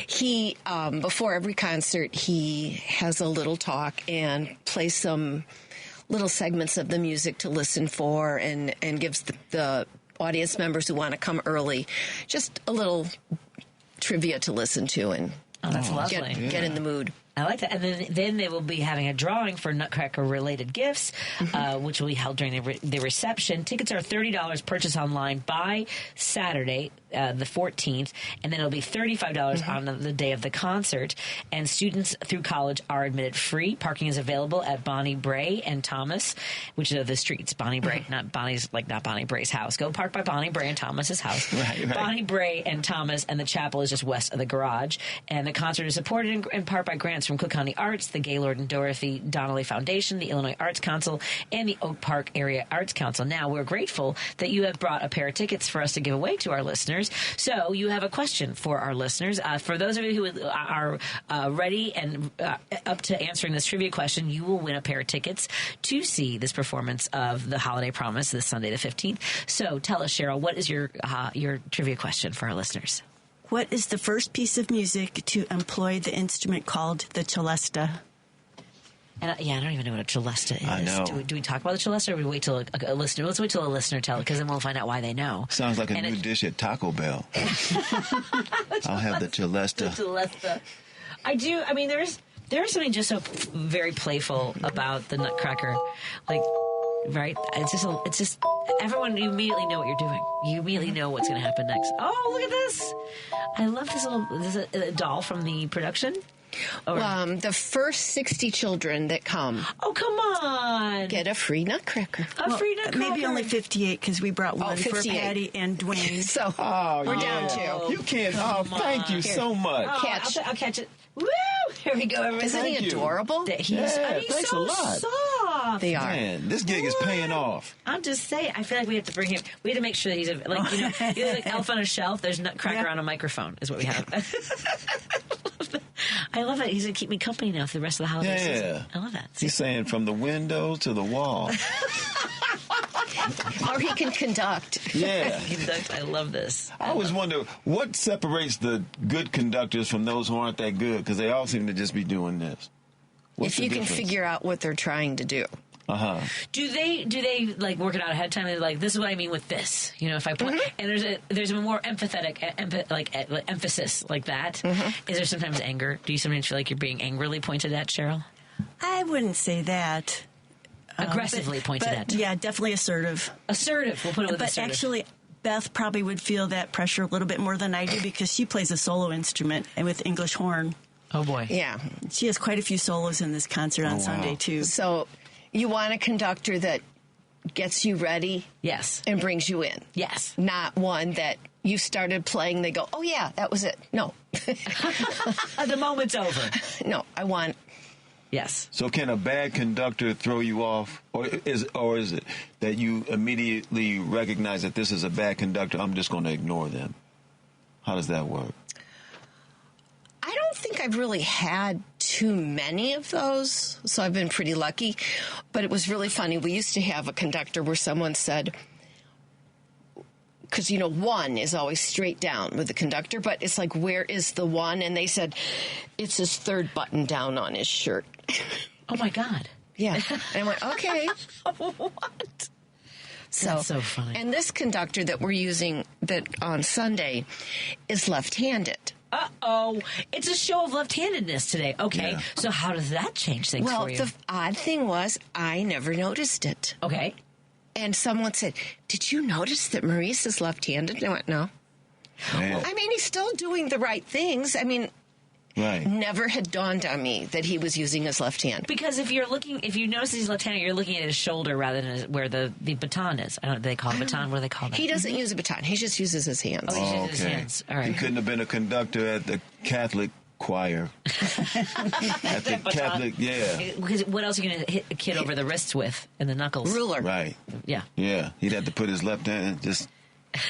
He, before every concert, he has a little talk and plays some little segments of the music to listen for and gives the audience members who want to come early just a little trivia to listen to and that's lovely. Get in the mood. I like that. And then they will be having a drawing for Nutcracker-related gifts, which will be held during the reception. Tickets are $30 purchased online by Saturday, the 14th, and then it'll be $35 on the day of the concert. And students through college are admitted free. Parking is available at Bonnie Bray and Thomas, which are the streets. Bonnie Bray, not Bonnie Bray's house. Go park by Bonnie Bray and Thomas's house. Right. Bonnie Bray and Thomas, and the chapel is just west of the garage. And the concert is supported in part by grants from Cook County Arts, the Gaylord and Dorothy Donnelly Foundation, the Illinois Arts Council, and the Oak Park Area Arts Council. Now, we're grateful that you have brought a pair of tickets for us to give away to our listeners. So you have a question for our listeners. For those of you who are ready and up to answering this trivia question, you will win a pair of tickets to see this performance of The Holiday Promise this Sunday the 15th. So tell us, Cheryl, what is your trivia question for our listeners? What is the first piece of music to employ the instrument called the celesta? And I don't even know what a celesta is. I know. Do we talk about the celesta, or we wait till a listener? Let's wait till a listener tells it, because then we'll find out why they know. Sounds like a new dish at Taco Bell. I'll have the celesta. The celesta. I do. I mean, there's something just so very playful about the Nutcracker, right? It's just everyone. You immediately know what you're doing. You immediately know what's going to happen next. Oh, look at this! I love this little. This is a doll from the production. The first 60 children that come. Oh, come on! Get a free Nutcracker. Free Nutcracker. Maybe only 58 because we brought one for 58. Patty and Dwayne. So we're down to. You can't. Thank you so much. I'll catch it. Woo! Here we go, everybody. Isn't he adorable? He's thanks so a lot. soft. They are. Man, this gig is paying off. I'm just saying. I feel like we have to bring him. We have to make sure that he's like Elf on a Shelf. There's Nutcracker on a microphone. Is what we have. I love it. He's gonna keep me company now for the rest of the holiday season. I love that. He's saying from the window to the wall. Or he can conduct. Yeah. I love this. I always wonder what separates the good conductors from those who aren't that good, because they all seem to just be doing this. What's if the you difference? can figure out what they're trying to do. Do they like work it out ahead of time? They're like, this is what I mean with this. You know, if I put and there's a more empathetic emphasis like that. Is there sometimes anger? Do you sometimes feel like you're being angrily pointed at, Cheryl? I wouldn't say that. Aggressively pointed at. Yeah, definitely assertive. Assertive. We'll put it with assertive. But actually, Beth probably would feel that pressure a little bit more than I do because she plays a solo instrument and with English horn. Oh boy. Yeah. She has quite a few solos in this concert on Sunday too. So you want a conductor that gets you ready? Yes. And brings you in? Yes. Not one that you started playing, they go, oh yeah, that was it. No. The moment's over. No, I want... Yes. So can a bad conductor throw you off? Or is it that you immediately recognize that this is a bad conductor, I'm just going to ignore them? How does that work? I don't think I've really had too many of those, so I've been pretty lucky. But it was really funny. We used to have a conductor where someone said, because, one is always straight down with the conductor, but it's like, where is the one? And they said, it's his third button down on his shirt. Oh, my God. Yeah. And I went, okay. What? That's so funny. And this conductor that we're using that on Sunday is left-handed. Uh-oh. It's a show of left-handedness today. Okay. Yeah. So how does that change things for you? Well, the odd thing was I never noticed it. Okay. And someone said, did you notice that Maurice is left-handed? And I went, no. Man. I mean, he's still doing the right things. I mean, Right. Never had dawned on me that he was using his left hand. Because if you notice he's left-handed, you're looking at his shoulder rather than where the baton is. I don't know, do they call it baton? What do they call that? He doesn't use a baton. He just uses his hands. Oh, he uses his hands. All right. He couldn't have been a conductor at the Catholic choir. At the Catholic, Because what else are you going to hit a kid over the wrists with and the knuckles? Ruler. Right. Yeah. Yeah. He'd have to put his left hand just...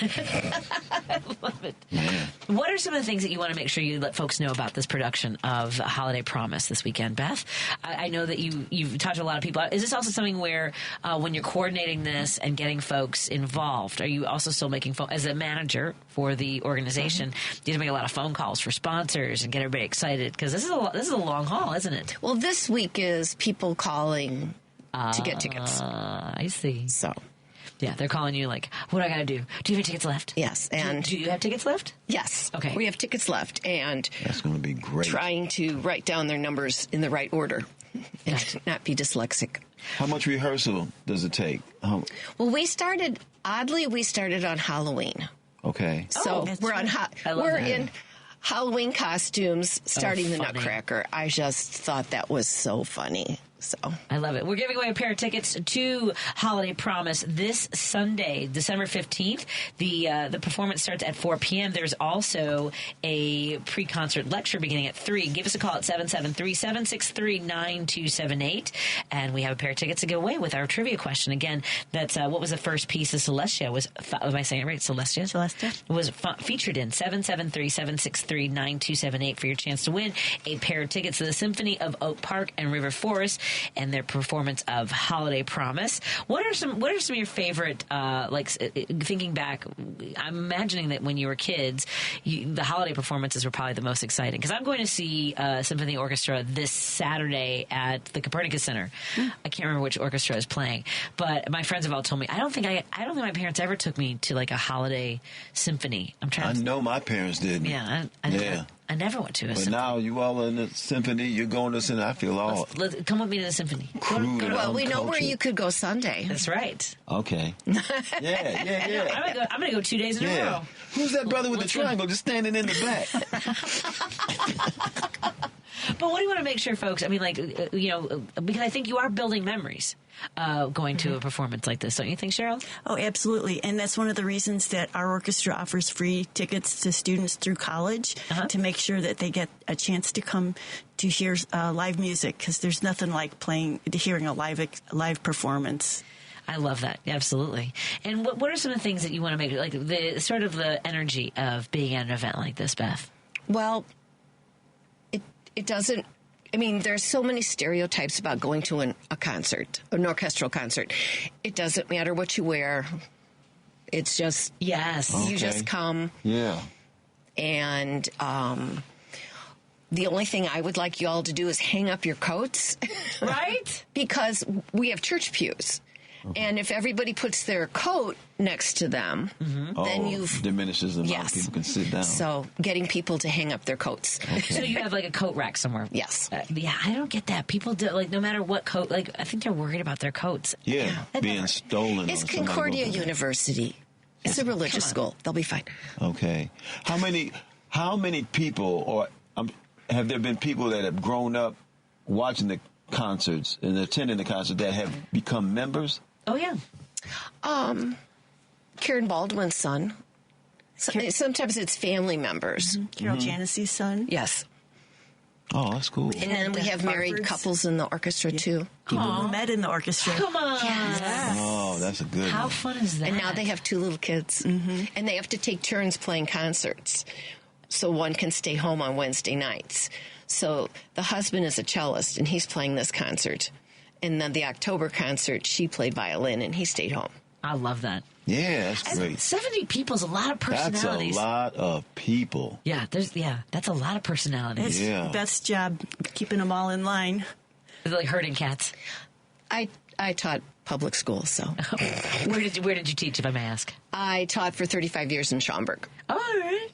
I love it. Man. What are some of the things that you want to make sure you let folks know about this production of Holiday Promise this weekend, Beth? I know that you've talked to a lot of people. Is this also something where when you're coordinating this and getting folks involved, are you also still making as a manager for the organization, do you have to make a lot of phone calls for sponsors and get everybody excited? Because this is a long haul, isn't it? Well, this week is people calling to get tickets. I see. So... yeah, they're calling you like, what do I got to do? Do you have tickets left? Yes. And do you have tickets left? Yes. Okay. We have tickets left, and that's going to be great. Trying to write down their numbers in the right order and not be dyslexic. How much rehearsal does it take? Well, we started on Halloween. Okay. So we're in Halloween costumes starting the funny. Nutcracker. I just thought that was so funny. So I love it. We're giving away a pair of tickets to Holiday Promise this Sunday, December 15th. The performance starts at 4 p.m. There's also a pre-concert lecture beginning at 3. Give us a call at 773-763-9278. And we have a pair of tickets to give away with our trivia question. Again, that's what was the first piece of Celestia? Am I saying it right? Celestia? Celestia. Was featured in 773-763-9278 for your chance to win a pair of tickets to the Symphony of Oak Park and River Forest and their performance of Holiday Promise. What are some of your favorite, thinking back, I'm imagining that when you were kids, the holiday performances were probably the most exciting. Because I'm going to see Symphony Orchestra this Saturday at the Copernicus Center. I can't remember which orchestra is playing, but my friends have all told me, I don't think my parents ever took me to like a holiday symphony. I know my parents didn't. Yeah. I never went to a symphony. But now you all are in the symphony, you're going to the symphony. I feel all... Come with me to the symphony. Well, we know where you could go Sunday. That's right. Okay. Yeah. I'm going to go 2 days in a row. Who's that brother with the triangle just standing in the back? But what do you want to make sure, folks? I mean, because I think you are building memories going to a performance like this, don't you think, Cheryl? Oh, absolutely. And that's one of the reasons that our orchestra offers free tickets to students through college to make sure that they get a chance to come to hear live music, because there's nothing like hearing a live performance. I love that. Absolutely. And what are some of the things that you want to make, like the sort of the energy of being at an event like this, Beth? Well, it doesn't. I mean, there's so many stereotypes about going to a concert, an orchestral concert. It doesn't matter what you wear. It's just you just come. Yeah. And the only thing I would like you all to do is hang up your coats, right? Because we have church pews. And if everybody puts their coat next to them, then you've... diminishes the amount of people can sit down. So getting people to hang up their coats. Okay. So you have like a coat rack somewhere. Yes. I don't get that. People do, no matter what coat, I think they're worried about their coats. Yeah, being stolen. It's Concordia University. It's a religious school. They'll be fine. Okay. How many people, or have there been people that have grown up watching the concerts and attending the concert that have become members? Oh, yeah. Karen Baldwin's son. Sometimes it's family members. Carol Janice's son. Yes. Oh, that's cool. And then we have married couples in the orchestra, too. People who met in the orchestra. Come on. Yes. Oh, that's a good How one. fun is that? And now they have 2 little kids. And they have to take turns playing concerts. So one can stay home on Wednesday nights. So the husband is a cellist, and he's playing this concert. And then the October concert, she played violin, and he stayed home. I love that. Yeah, that's great. 70 people is a lot of personalities. That's a lot of people. Yeah, that's a lot of personalities. It's Beth's job keeping them all in line. It's like herding cats. I taught public school, so. Where did you teach, if I may ask? I taught for 35 years in Schaumburg. Oh, all right.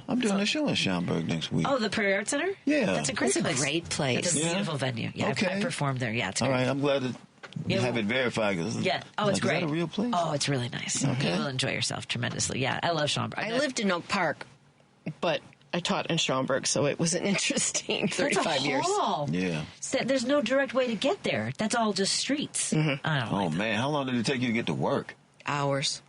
I'm doing a show in Schaumburg next week. Oh, the Prairie Art Center? Yeah. That's a great place. Great place. It's a beautiful venue. Yeah, Okay. I performed there. Yeah, it's great. All right, I'm glad to have it verified. Yeah. Oh, it's great. Is that a real place? Oh, it's really nice. Okay. You will enjoy yourself tremendously. Yeah, I love Schaumburg. I lived in Oak Park, but I taught in Schaumburg, so it was an interesting 35 years. Yeah. So there's no direct way to get there. That's all just streets. Mm-hmm. I don't know. Oh, man. How long did it take you to get to work? Hours.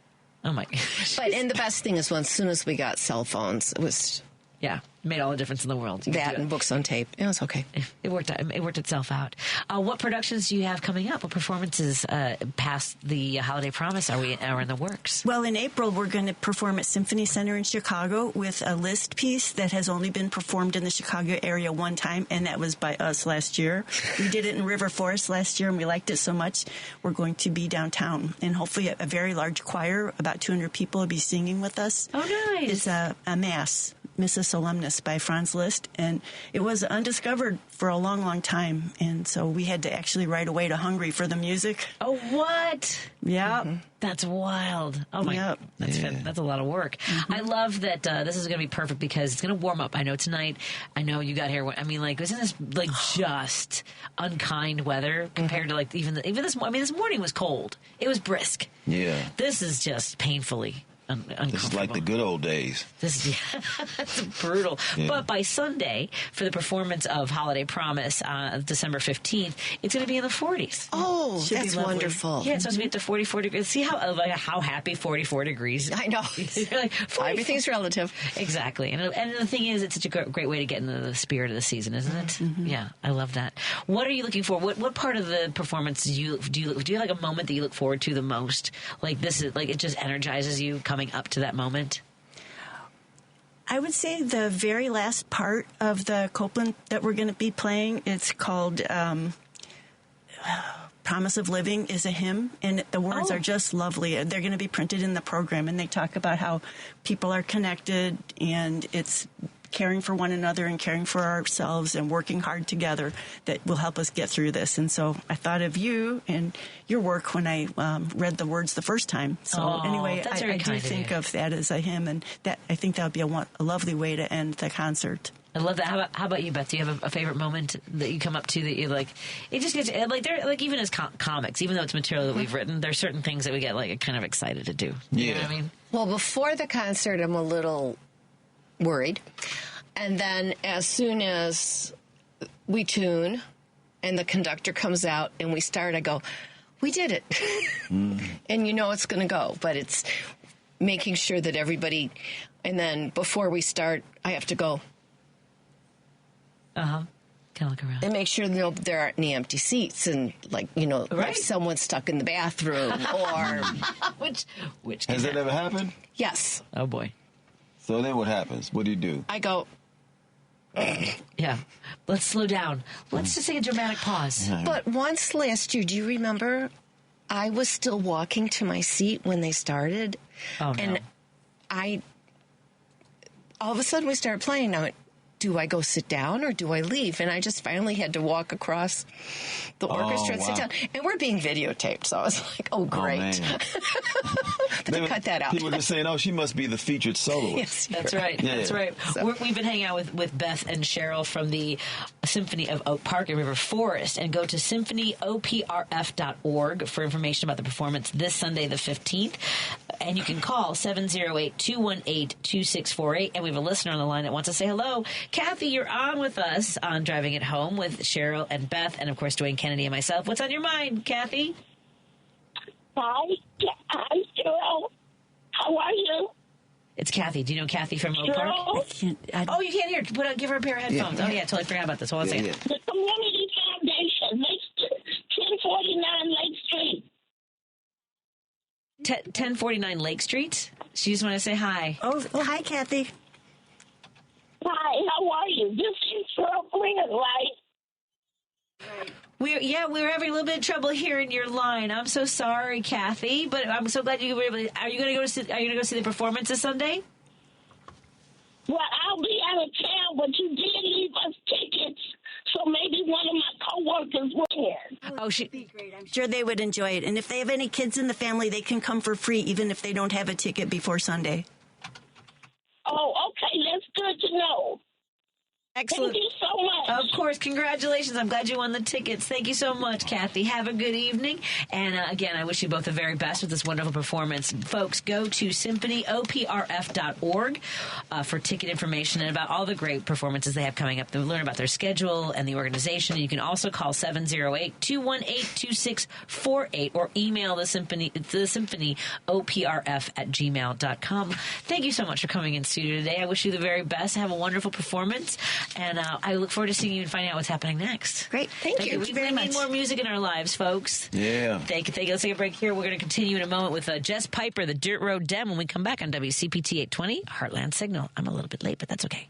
Oh, my gosh. And the best thing is, as soon as we got cell phones, it was... Yeah, made all the difference in the world. That and books on tape. It was okay. It worked itself out. What productions do you have coming up? What performances past the Holiday Promise are in the works? Well, in April, we're going to perform at Symphony Center in Chicago with a Liszt piece that has only been performed in the Chicago area one time, and that was by us last year. We did it in River Forest last year, and we liked it so much. We're going to be downtown, and hopefully a very large choir, about 200 people, will be singing with us. Oh, nice. It's a mass. Mrs. Solemnis by Franz Liszt, and it was undiscovered for a long, long time, and so we had to actually write away to Hungary for the music. Oh, what? Yeah. Mm-hmm. That's wild. Oh, my God. That's a lot of work. Mm-hmm. I love that this is going to be perfect because it's going to warm up. I know tonight, I know you got here. I mean, like, isn't this, like, just unkind weather compared to, like, even this morning was cold. It was brisk. Yeah. This is just painfully This is like the good old days. It's brutal. Yeah. But by Sunday, for the performance of Holiday Promise, December 15th, it's going to be in the 40s. Oh, that's wonderful. Yeah, it's supposed to be up to 44 degrees. See how happy 44 degrees. I know. You're like, everything's relative. Exactly. And the thing is, it's such a great way to get into the spirit of the season, isn't it? Mm-hmm. Yeah, I love that. What are you looking for? What part of the performance do you have like a moment that you look forward to the most? Like this is like it just energizes you coming up to that moment? I would say the very last part of the Copeland that we're going to be playing, it's called Promise of Living is a hymn, and the words are just lovely. They're going to be printed in the program, and they talk about how people are connected, and it's caring for one another and caring for ourselves and working hard together that will help us get through this. And so I thought of you and your work when I read the words the first time. So anyway, I do think of that as a hymn, and that I think that would be a lovely way to end the concert. I love that. How about you, Beth? Do you have a favorite moment that you come up to that you like? It just gets like they're like even as comics, even though it's material that we've written, there's certain things that we get like kind of excited to do. You know what I mean? Well, before the concert, I'm a little worried, and then as soon as we tune and the conductor comes out and we start, I go, "We did it," and you know it's going to go, but it's making sure that everybody. And then before we start, I have to go. Kind of look around and make sure there aren't any empty seats, and like if someone's stuck in the bathroom or which has that ever happened? Yes. Oh boy. So then what happens? What do you do? I go. Yeah. Let's slow down. Let's just take a dramatic pause. But once last year, do you remember? I was still walking to my seat when they started, and all of a sudden we started playing. I went, do I go sit down or do I leave? And I just finally had to walk across the orchestra and sit down. And we're being videotaped, so I was like, oh, great. But they cut that out. People were saying, she must be the featured soloist. Yes, that's right. Yeah. That's right. So. We've been hanging out with Beth and Cheryl from the Symphony of Oak Park and River Forest, and go to symphonyoprf.org for information about the performance this Sunday, the 15th. And you can call 708-218-2648. And we have a listener on the line that wants to say hello. Kathy, you're on with us on Driving It Home with Cheryl and Beth, and of course Dwayne Kennedy and myself. What's on your mind, Kathy? Hi, Cheryl. How are you? It's Kathy. Do you know Kathy from Oak Park? You can't hear. Give her a pair of headphones. Yeah. Oh yeah, totally forgot about this. Hold on a second. The Community Foundation, 1049 Lake Street. 1049 Lake Street. She just want to say hi. Oh, hi, Kathy. Hi, how are you? This is Cheryl Klinger, right? We're having a little bit of trouble hearing your line. I'm so sorry, Kathy, but I'm so glad you were able to. Are you going to go see the performance this Sunday? Well, I'll be out of town, but you did leave us tickets, so maybe one of my coworkers will. Oh, she'd be great. I'm sure they would enjoy it. And if they have any kids in the family, they can come for free, even if they don't have a ticket before Sunday. Oh, okay, that's good to know. Excellent. Thank you so much. Of course. Congratulations. I'm glad you won the tickets. Thank you so much, Kathy. Have a good evening. And again, I wish you both the very best with this wonderful performance. Folks, go to symphonyoprf.org for ticket information and about all the great performances they have coming up. They'll learn about their schedule and the organization. You can also call 708-218-2648 or email the symphonyoprf@gmail.com. Thank you so much for coming in studio today. I wish you the very best. Have a wonderful performance. And I look forward to seeing you and finding out what's happening next. Great. Thank you. We need more music in our lives, folks. Yeah. Thank you. Let's take a break here. We're going to continue in a moment with Jess Piper, the Dirt Road Dem, when we come back on WCPT 820, Heartland Signal. I'm a little bit late, but that's okay.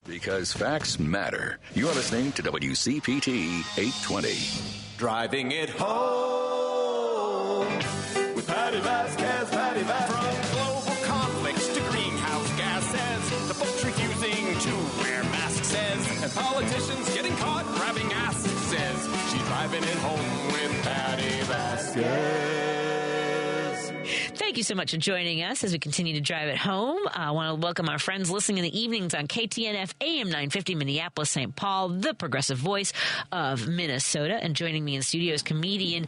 Because facts matter. You're listening to WCPT 820. Driving it home with Patti Vasquez, Patti Vasquez. From global conflicts to greenhouse gases, the folks refusing to wear masks says, and politicians getting caught grabbing asses says, she's driving it home with Patti Vasquez. Thank you so much for joining us as we continue to drive it home. I want to welcome our friends listening in the evenings on KTNF AM 950 Minneapolis, St. Paul, the progressive voice of Minnesota. And joining me in studio is comedian,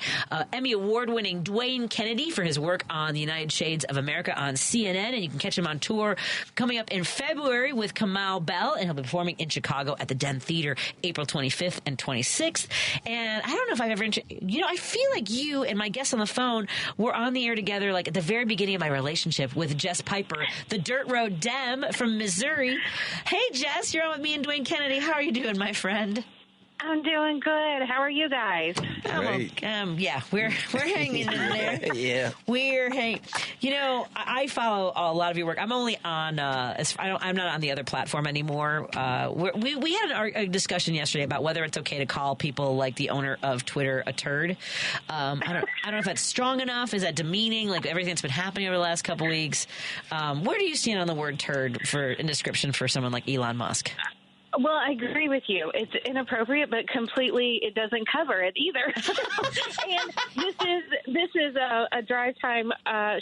Emmy Award-winning Dwayne Kennedy for his work on the United Shades of America on CNN. And you can catch him on tour coming up in February with Kamau Bell, and he'll be performing in Chicago at the Den Theater April 25th and 26th. And I don't know if I've ever, I feel like you and my guest on the phone were on the air together like at the very beginning of my relationship with Jess Piper, the Dirt Road Dem from Missouri. Hey, Jess, you're on with me and Dwayne Kennedy. How are you doing, my friend? I'm doing good. How are you guys? Yeah, we're hanging in there. Yeah, we're hanging. I follow a lot of your work. I'm only on. I'm not on the other platform anymore. We had a discussion yesterday about whether it's okay to call people like the owner of Twitter a turd. I don't know if that's strong enough. Is that demeaning? Like everything that's been happening over the last couple weeks. Where do you stand on the word turd in description for someone like Elon Musk? Well, I agree with you. It's inappropriate, but completely it doesn't cover it either. And this is a drive time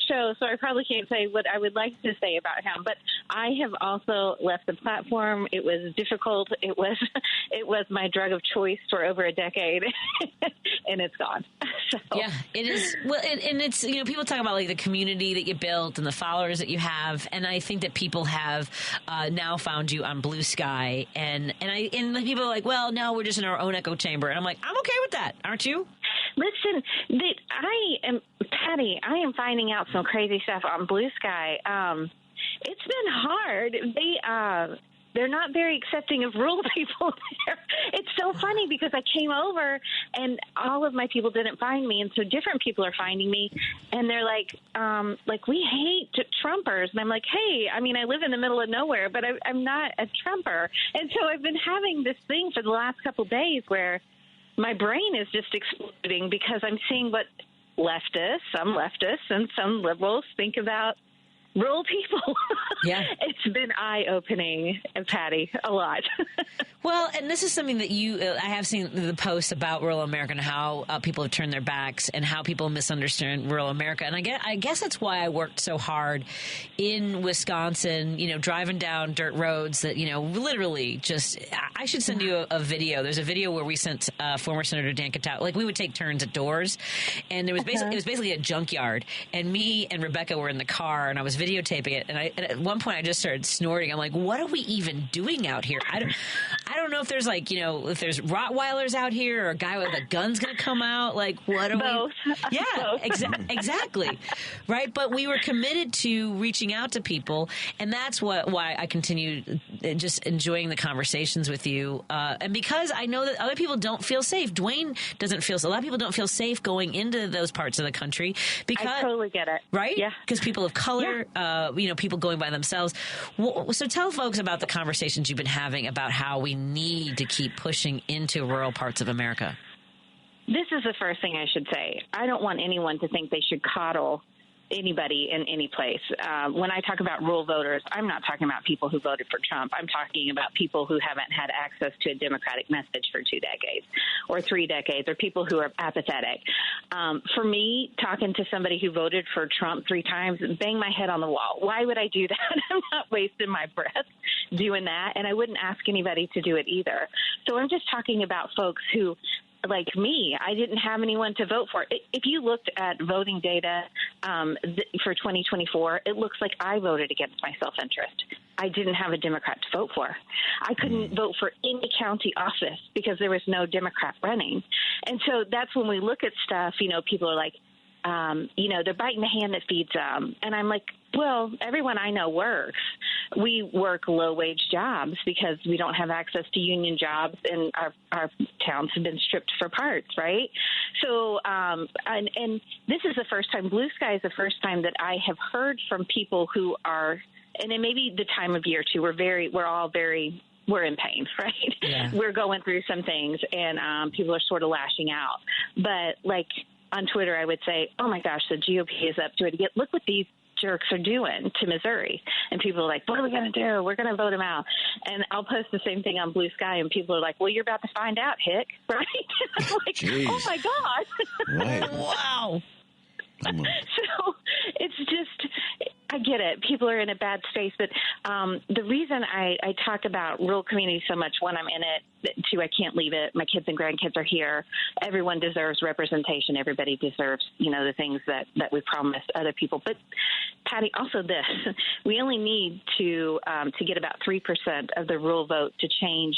show, so I probably can't say what I would like to say about him. But I have also left the platform. It was difficult. It was my drug of choice for over a decade, and it's gone. So. Yeah, it is. Well, and it's people talk about like the community that you built and the followers that you have, and I think that people have now found you on Blue Sky. And people are like, well, now we're just in our own echo chamber. And I'm like, I'm okay with that. Aren't you? Listen, Patty, I am finding out some crazy stuff on Blue Sky. It's been hard. They're not very accepting of rural people there. It's so funny because I came over and all of my people didn't find me, and so different people are finding me, and they're like, we hate Trumpers. And I'm like, hey, I live in the middle of nowhere, but I'm not a Trumper. And so I've been having this thing for the last couple of days where my brain is just exploding because I'm seeing what some leftists and some liberals think about rural people. Yeah. It's been eye-opening, Patty, a lot. Well, and this is something that I have seen the posts about rural America and how people have turned their backs and how people misunderstand rural America. And I guess that's why I worked so hard in Wisconsin, driving down dirt roads that, literally just, I should send you a video. There's a video where we sent former Senator Dan Katau, like we would take turns at doors, and it was basically a junkyard, and me and Rebecca were in the car, and I was videotaping it, and at one point I just started snorting. I'm like, what are we even doing out here? I don't know if there's if there's Rottweilers out here or a guy with a gun's going to come out. Like, what are Both. we? Yeah, exactly. Right. But we were committed to reaching out to people. And that's why I continue just enjoying the conversations with you. And because I know that other people don't feel safe. Dwayne doesn't feel, a lot of people don't feel safe going into those parts of the country because I totally get it. Right. Yeah. Because people of color, people going by themselves. So tell folks about the conversations you've been having about how we need to keep pushing into rural parts of America. This is the first thing I should say. I don't want anyone to think they should coddle anybody in any place. When I talk about rural voters, I'm not talking about people who voted for Trump. I'm talking about people who haven't had access to a Democratic message for 2 decades or 3 decades, or people who are apathetic. For me, talking to somebody who voted for Trump 3 times, bang my head on the wall. Why would I do that? I'm not wasting my breath doing that, and I wouldn't ask anybody to do it either. So I'm just talking about folks who, like me, I didn't have anyone to vote for. If you looked at voting data for 2024, it looks like I voted against my self-interest. I didn't have a Democrat to vote for. I couldn't vote for any county office because there was no Democrat running. And so that's when we look at stuff, people are like, they're biting the hand that feeds them. And I'm like, well, everyone I know works. We work low-wage jobs because we don't have access to union jobs, and our towns have been stripped for parts, right? So, and this is the first time, Blue Sky is the first time that I have heard from people who are, and it may be the time of year too, we're in pain, right? Yeah. We're going through some things, and people are sort of lashing out. But like on Twitter, I would say, oh my gosh, the GOP is up to it again. Look what these jerks are doing to Missouri. And people are like, what are we going to do? We're going to vote him out. And I'll post the same thing on Blue Sky, and people are like, well, you're about to find out, Hick, right? And I'm like, jeez. Oh my God. Right. Wow. So it's just, I get it. People are in a bad space, but the reason I talk about rural communities so much, when I'm in it, too, I can't leave it. My kids and grandkids are here. Everyone deserves representation. Everybody deserves, the things that we promised other people. But Patty, also this, we only need to get about 3% of the rural vote to change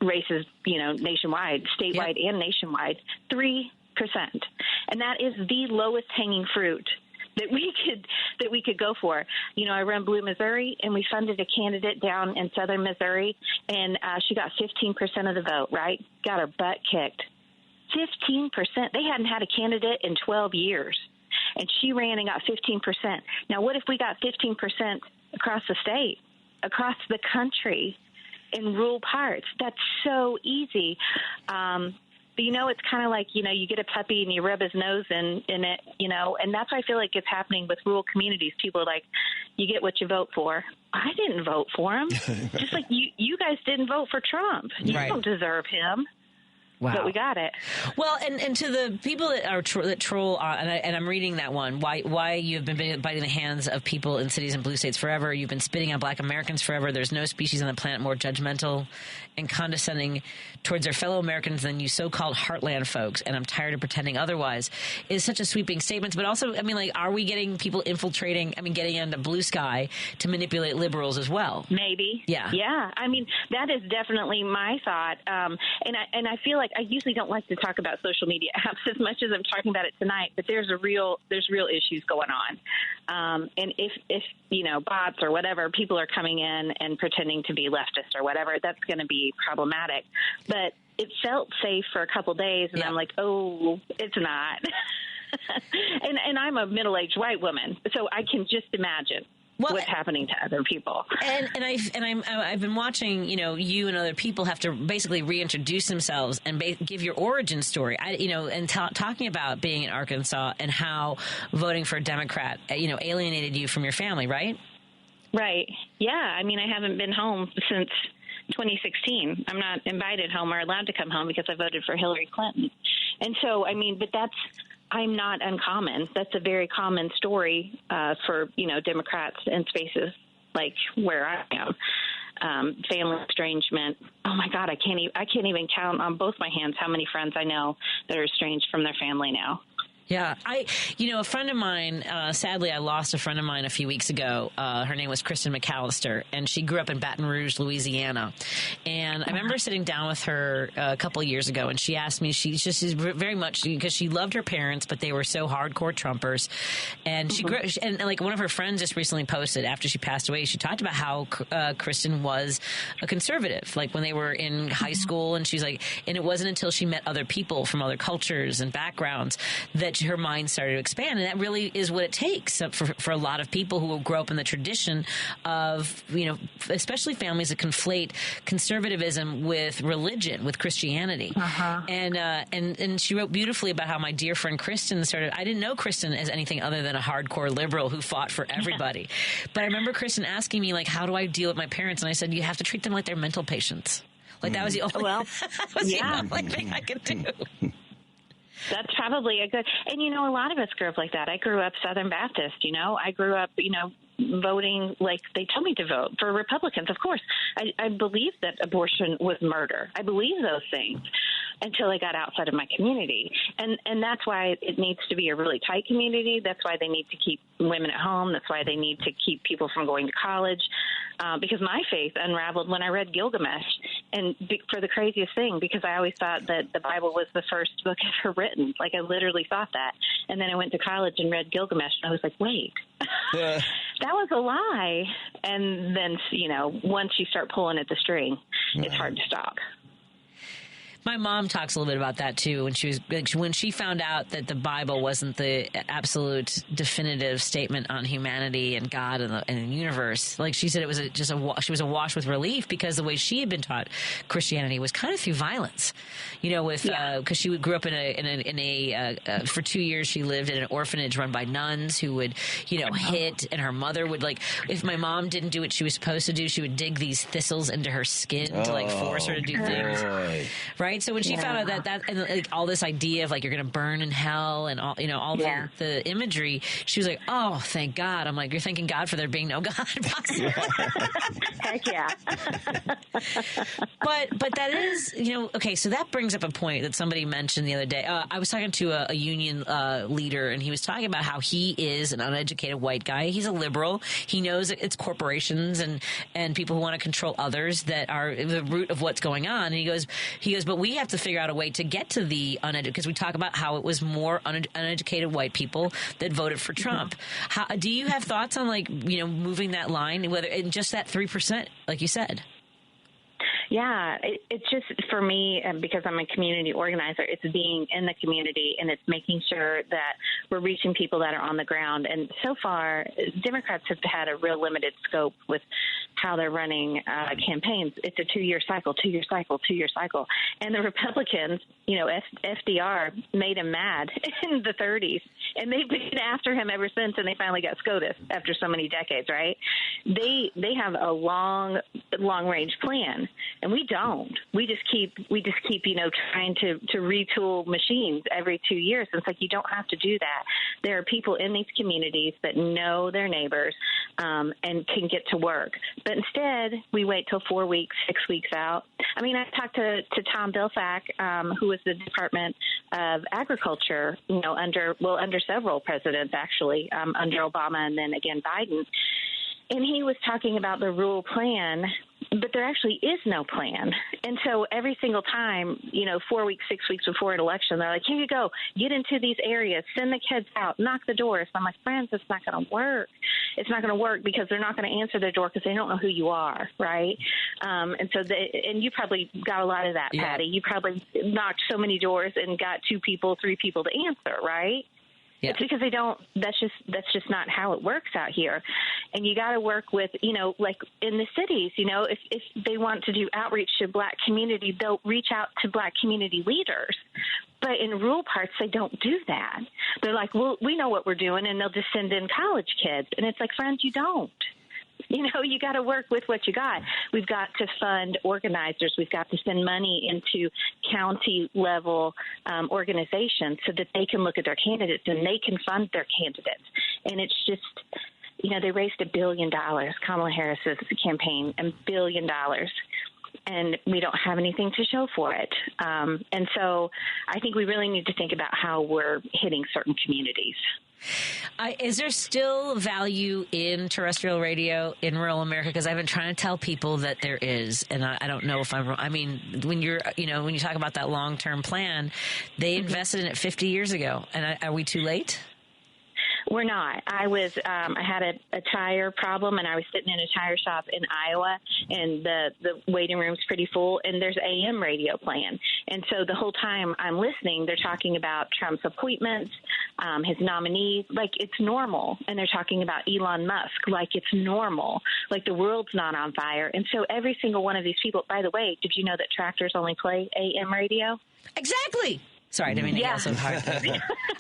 races, nationwide, statewide, and nationwide. 3%. And that is the lowest hanging fruit that we could go for. I run Blue Missouri, and we funded a candidate down in southern Missouri, and she got 15% of the vote, right? Got her butt kicked. 15%. They hadn't had a candidate in 12 years, and she ran and got 15%. Now, what if we got 15% across the state, across the country, in rural parts? That's so easy. But, it's kind of like, you get a puppy and you rub his nose in it, and that's why I feel like it's happening with rural communities. People are like, you get what you vote for. I didn't vote for him. Just like you guys didn't vote for Trump. You don't deserve him. Wow. But we got it. Well, and to the people that are that troll, and I'm reading that one, why you've been biting the hands of people in cities and blue states forever. You've been spitting on Black Americans forever. There's no species on the planet more judgmental and condescending towards their fellow Americans than you so-called heartland folks, and I'm tired of pretending otherwise, is such a sweeping statement. But also, are we getting people infiltrating, getting into Blue Sky to manipulate liberals as well? Maybe. Yeah. Yeah. That is definitely my thought. And I feel like I usually don't like to talk about social media apps as much as I'm talking about it tonight, but there's real issues going on. And if bots or whatever, people are coming in and pretending to be leftist or whatever, that's going to be problematic. But it felt safe for a couple days, and I'm like, oh, it's not. and I'm a middle-aged white woman, so I can just imagine what's happening to other people. And I've been watching, you and other people have to basically reintroduce themselves and give your origin story. And talking about being in Arkansas and how voting for a Democrat, alienated you from your family, right? Right. Yeah. I haven't been home since 2016. I'm not invited home or allowed to come home because I voted for Hillary Clinton. And so, but I'm not uncommon. That's a very common story for, Democrats in spaces like where I am. Family estrangement. Oh my God, I can't even count on both my hands how many friends I know that are estranged from their family now. Yeah. A friend of mine, sadly, I lost a friend of mine a few weeks ago. Her name was Kristen McAllister, and she grew up in Baton Rouge, Louisiana. And I remember sitting down with her a couple of years ago, and she asked me, she's very much, because she loved her parents, but they were so hardcore Trumpers. And she grew, and like one of her friends just recently posted after she passed away, she talked about how Kristen was a conservative, like when they were in high school. And she's like, and it wasn't until she met other people from other cultures and backgrounds that her mind started to expand. And that really is what it takes for a lot of people who will grow up in the tradition of, especially families that conflate conservatism with religion, with Christianity. And she wrote beautifully about how my dear friend Kristen I didn't know Kristen as anything other than a hardcore liberal who fought for everybody. But I remember Kristen asking me, like, how do I deal with my parents? And I said, you have to treat them like they're mental patients. Like that was the only, the only thing I could do. That's probably a good, and a lot of us grew up like that. I grew up Southern Baptist, I grew up, voting like they told me to vote for Republicans. Of course, I believe that abortion was murder. I believe those things until I got outside of my community. And that's why it needs to be a really tight community. That's why they need to keep women at home. That's why they need to keep people from going to college. Because my faith unraveled when I read Gilgamesh. And for the craziest thing, because I always thought that the Bible was the first book ever written. Like, I literally thought that. And then I went to college and read Gilgamesh, and I was like, wait, that was a lie. And then, once you start pulling at the string, it's hard to stop. My mom talks a little bit about that too. When she found out that the Bible wasn't the absolute definitive statement on humanity and God and the universe, like she said, it was she was awash with relief, because the way she had been taught Christianity was kind of through violence, because she grew up in a for 2 years she lived in an orphanage run by nuns who would hit, and her mother would, like, if my mom didn't do what she was supposed to do, she would dig these thistles into her skin to like force her to do things, right? So when she found out that and like all this idea of like you're going to burn in hell and all the imagery, she was like, oh, thank God. I'm like, you're thanking God for there being no God possible. Heck yeah. But that is, okay, so that brings up a point that somebody mentioned the other day. I was talking to a union leader, and he was talking about how he is an uneducated white guy. He's a liberal. He knows that it's corporations and people who want to control others that are the root of what's going on. And he goes, but we have to figure out a way to get to the uneducated, because we talk about how it was more uneducated white people that voted for Trump. How, do you have thoughts on, like, moving that line, whether in just that 3%, like you said? Yeah, it's just, for me, because I'm a community organizer, it's being in the community, and it's making sure that we're reaching people that are on the ground. And so far, Democrats have had a real limited scope with how they're running campaigns. It's a 2-year cycle. And the Republicans, FDR made him mad in the 30s, and they've been after him ever since, and they finally got SCOTUS after so many decades, right? They have a long-range plan. And we don't. We just keep trying to retool machines every 2 years. And it's like, you don't have to do that. There are people in these communities that know their neighbors and can get to work. But instead, we wait till 4 weeks, 6 weeks out. I mean, I talked to Tom Vilsack, who was the Department of Agriculture, under several presidents, actually, under Obama and then again Biden. And he was talking about the rural plan, but there actually is no plan. And so every single time, 4 weeks, 6 weeks before an election, they're like, here you go, get into these areas, send the kids out, knock the doors. I'm like, friends, it's not going to work. It's not going to work because they're not going to answer their door because they don't know who you are, right? And so, and you probably got a lot of that, Patty. You probably knocked so many doors and got 2 people, 3 people to answer, right? Yeah. It's because they don't. That's just not how it works out here. And you got to work with, like in the cities. If they want to do outreach to Black community, they'll reach out to Black community leaders. But in rural parts, they don't do that. They're like, well, we know what we're doing, and they'll just send in college kids. And it's like, friends, you don't. You got to work with what you got. We've got to fund organizers. We've got to send money into county-level organizations so that they can look at their candidates and they can fund their candidates. And it's just, they raised $1 billion. Kamala Harris's campaign, $1 billion. And we don't have anything to show for it. And so I think we really need to think about how we're hitting certain communities. Is there still value in terrestrial radio in rural America? Because I've been trying to tell people that there is, and I don't know if I'm wrong. I mean, when you talk about that long-term plan, they invested in it 50 years ago. And are we too late? We're not. I had a tire problem, and I was sitting in a tire shop in Iowa, and the waiting room's pretty full, and there's AM radio playing. And so the whole time I'm listening, they're talking about Trump's appointments, his nominees, like it's normal. And they're talking about Elon Musk, like it's normal, like the world's not on fire. And so every single one of these people, by the way, did you know that tractors only play AM radio? Exactly. Sorry, I didn't mean to yell so hard.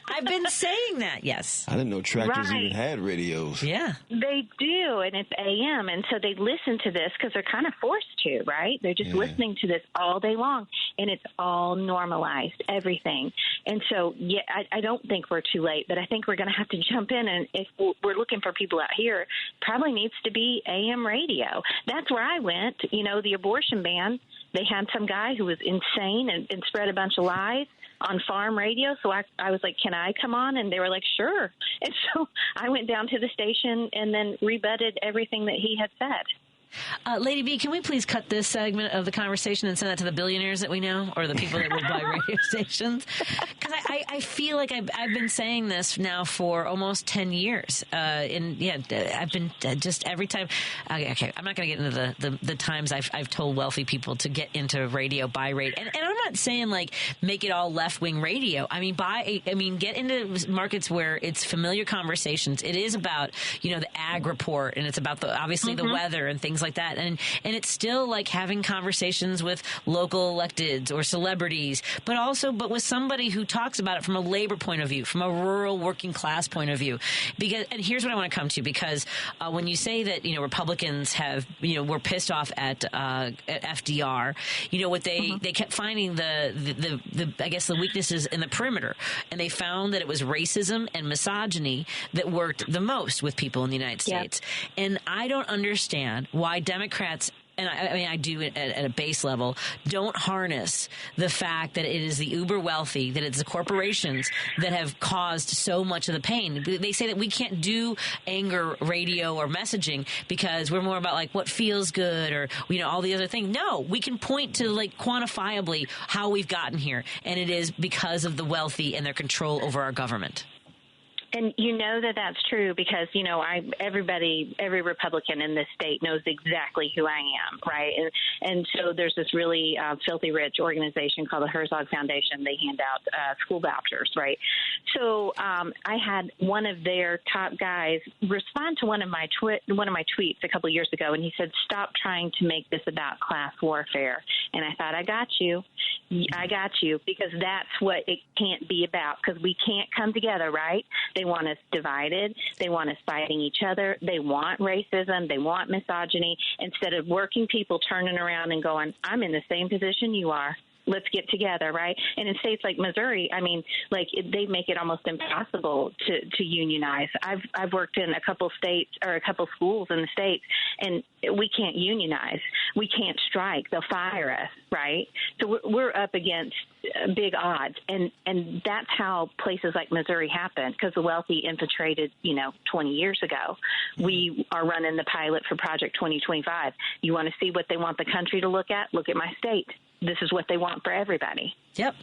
I've been saying that, yes. I didn't know tractors Right. even had radios. Yeah. They do, and it's AM, and so they listen to this because they're kind of forced to, right? They're just listening to this all day long, and it's all normalized, everything. And so, yeah, I don't think we're too late, but I think we're going to have to jump in, and if we're looking for people out here, it probably needs to be AM radio. That's where I went. You know, the abortion ban, they had some guy who was insane and spread a bunch of lies on farm radio. So I was like, can I come on? And they were like, sure. And so I went down to the station and then rebutted everything that he had said. Lady B, can we please cut this segment of the conversation and send that to the billionaires that we know or the people that would buy radio stations? Because I feel like I've been saying this now for almost 10 years. I've been just every time. Okay, I'm not going to get into the times I've told wealthy people to get into radio, buy radio. And I'm not saying like make it all left-wing radio. I mean, get into markets where it's familiar conversations. It is about, the ag report, and it's about obviously the weather and things like that. And it's still like having conversations with local electeds or celebrities, but with somebody who talks about it from a labor point of view, from a rural working class point of view. And here's what I want to come to, because when you say that, Republicans were pissed off at FDR, what they kept finding I guess the weaknesses in the perimeter, and they found that it was racism and misogyny that worked the most with people in the United States. And I don't understand why Democrats, and I do it at a base level, don't harness the fact that it is the uber wealthy, that it's the corporations that have caused so much of the pain. They say that we can't do anger radio or messaging because we're more about like what feels good or, all the other things. No, we can point to like quantifiably how we've gotten here. And it is because of the wealthy and their control over our government. And that's true because, every Republican in this state knows exactly who I am, right? And so there's this really filthy rich organization called the Herzog Foundation. They hand out school vouchers, right? So I had one of their top guys respond to one of my tweets a couple of years ago, and he said, "Stop trying to make this about class warfare." And I thought, I got you, because that's what it can't be about, because we can't come together, right? They want us divided. They want us fighting each other. They want racism. They want misogyny. Instead of working people turning around and going, I'm in the same position you are. Let's get together, right? And in states like Missouri, they make it almost impossible to unionize. I've worked in a couple states or a couple schools in the states, and we can't unionize. We can't strike. They'll fire us, right? So we're up against big odds, and that's how places like Missouri happen, because the wealthy infiltrated, 20 years ago. We are running the pilot for Project 2025. You want to see what they want the country to look at? Look at my state. This is what they want for everybody. Yep.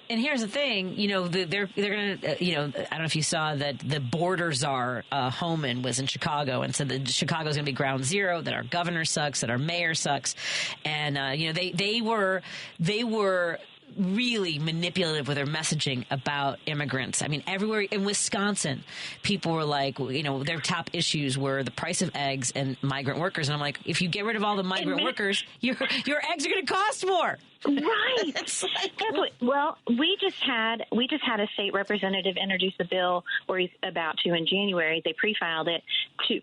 And here's the thing, they're going to, I don't know if you saw that the border czar, Homan, was in Chicago and said that Chicago's going to be ground zero, that our governor sucks, that our mayor sucks. And, they were really manipulative with their messaging about immigrants. I mean, everywhere in Wisconsin, people were like, their top issues were the price of eggs and migrant workers. And I'm like, if you get rid of all the migrant workers, your eggs are going to cost more. Right. Well, we just had a state representative introduce a bill, or he's about to in January. They pre-filed it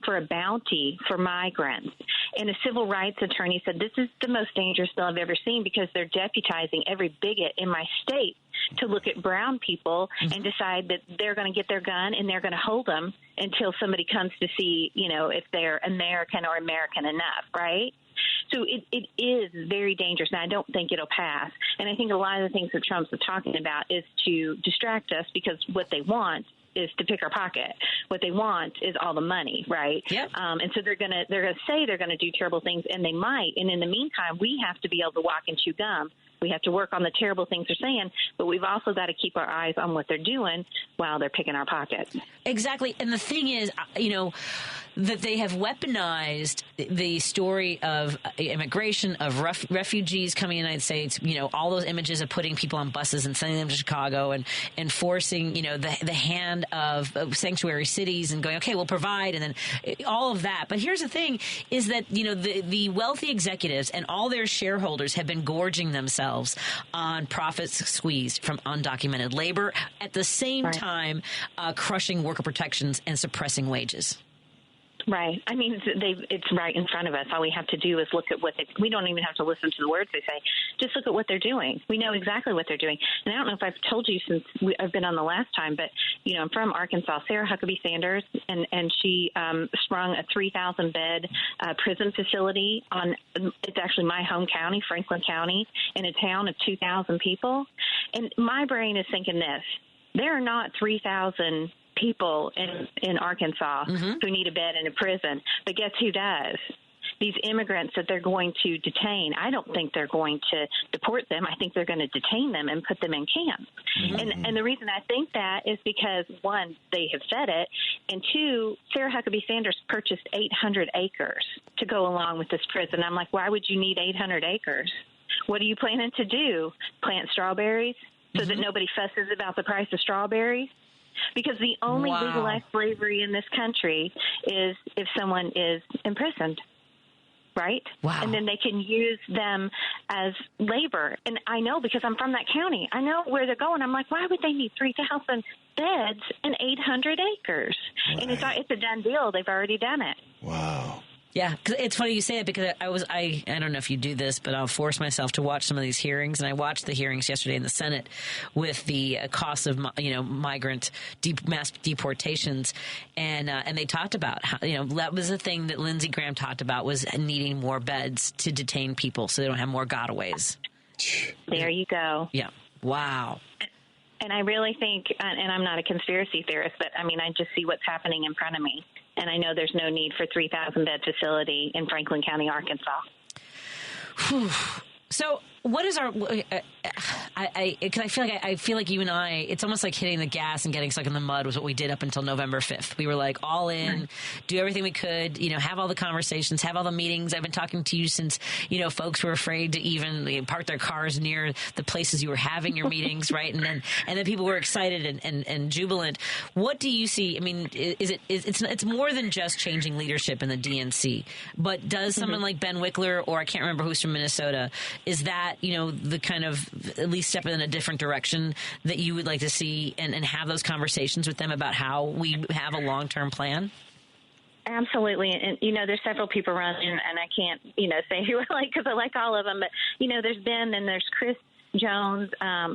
for a bounty for migrants. And a civil rights attorney said, this is the most dangerous bill I've ever seen, because they're deputizing every bigot in my state to look at brown people and decide that they're going to get their gun and they're going to hold them until somebody comes to see, if they're American or American enough, right? So it is very dangerous, and I don't think it'll pass. And I think a lot of the things that Trump's talking about is to distract us, because what they want is to pick our pocket. What they want is all the money, right? Yep. And so they're gonna say they're gonna do terrible things, and they might. And in the meantime, we have to be able to walk and chew gum. We have to work on the terrible things they're saying, but we've also got to keep our eyes on what they're doing while they're picking our pockets. Exactly. And the thing is, that they have weaponized the story of immigration, of refugees coming to the United States, all those images of putting people on buses and sending them to Chicago and forcing, the hand of sanctuary cities and going, okay, we'll provide, and then all of that. But here's the thing is that, the wealthy executives and all their shareholders have been gorging themselves themselves on profits squeezed from undocumented labor, at the same time crushing worker protections and suppressing wages. Right. I mean, it's right in front of us. All we have to do is look at we don't even have to listen to the words they say. Just look at what they're doing. We know exactly what they're doing. And I don't know if I've told you since I've been on the last time, but, I'm from Arkansas. Sarah Huckabee Sanders, and she sprung a 3,000-bed prison facility it's actually my home county, Franklin County, in a town of 2,000 people. And my brain is thinking this. There are not 3,000 people in Arkansas who need a bed in a prison. But guess who does? These immigrants that they're going to detain, I don't think they're going to deport them. I think they're going to detain them and put them in camps. And the reason I think that is because, one, they have said it, and two, Sarah Huckabee Sanders purchased 800 acres to go along with this prison. I'm like, why would you need 800 acres? What are you planning to do? Plant strawberries so that nobody fusses about the price of strawberries? Because the only legalized slavery in this country is if someone is imprisoned, right? Wow. And then they can use them as labor. And I know because I'm from that county. I know where they're going. I'm like, why would they need 3,000 beds and 800 acres? Right. And it's a done deal. They've already done it. Wow. Yeah, cause it's funny you say it because I don't know if you do this, but I'll force myself to watch some of these hearings, and I watched the hearings yesterday in the Senate with the cost of migrant mass deportations, and they talked about how that was the thing that Lindsey Graham talked about, was needing more beds to detain people so they don't have more gotaways. There you go. Yeah. Wow. And I really think, and I'm not a conspiracy theorist, but I mean, I just see what's happening in front of me. And I know there's no need for 3,000-bed facility in Franklin County, Arkansas. So what is our? I feel like you and I. It's almost like hitting the gas and getting stuck in the mud was what we did up until November 5th. We were like all in, do everything we could. Have all the conversations, have all the meetings. I've been talking to you since folks were afraid to even park their cars near the places you were having your meetings, right? And then people were excited and jubilant. What do you see? I mean, it's more than just changing leadership in the DNC, but does someone like Ben Wickler, or I can't remember who's from Minnesota, is that the kind of at least step in a different direction that you would like to see and have those conversations with them about how we have a long-term plan? Absolutely. And, there's several people running, and I can't, say who I like because I like all of them. But, there's Ben and there's Chris Jones,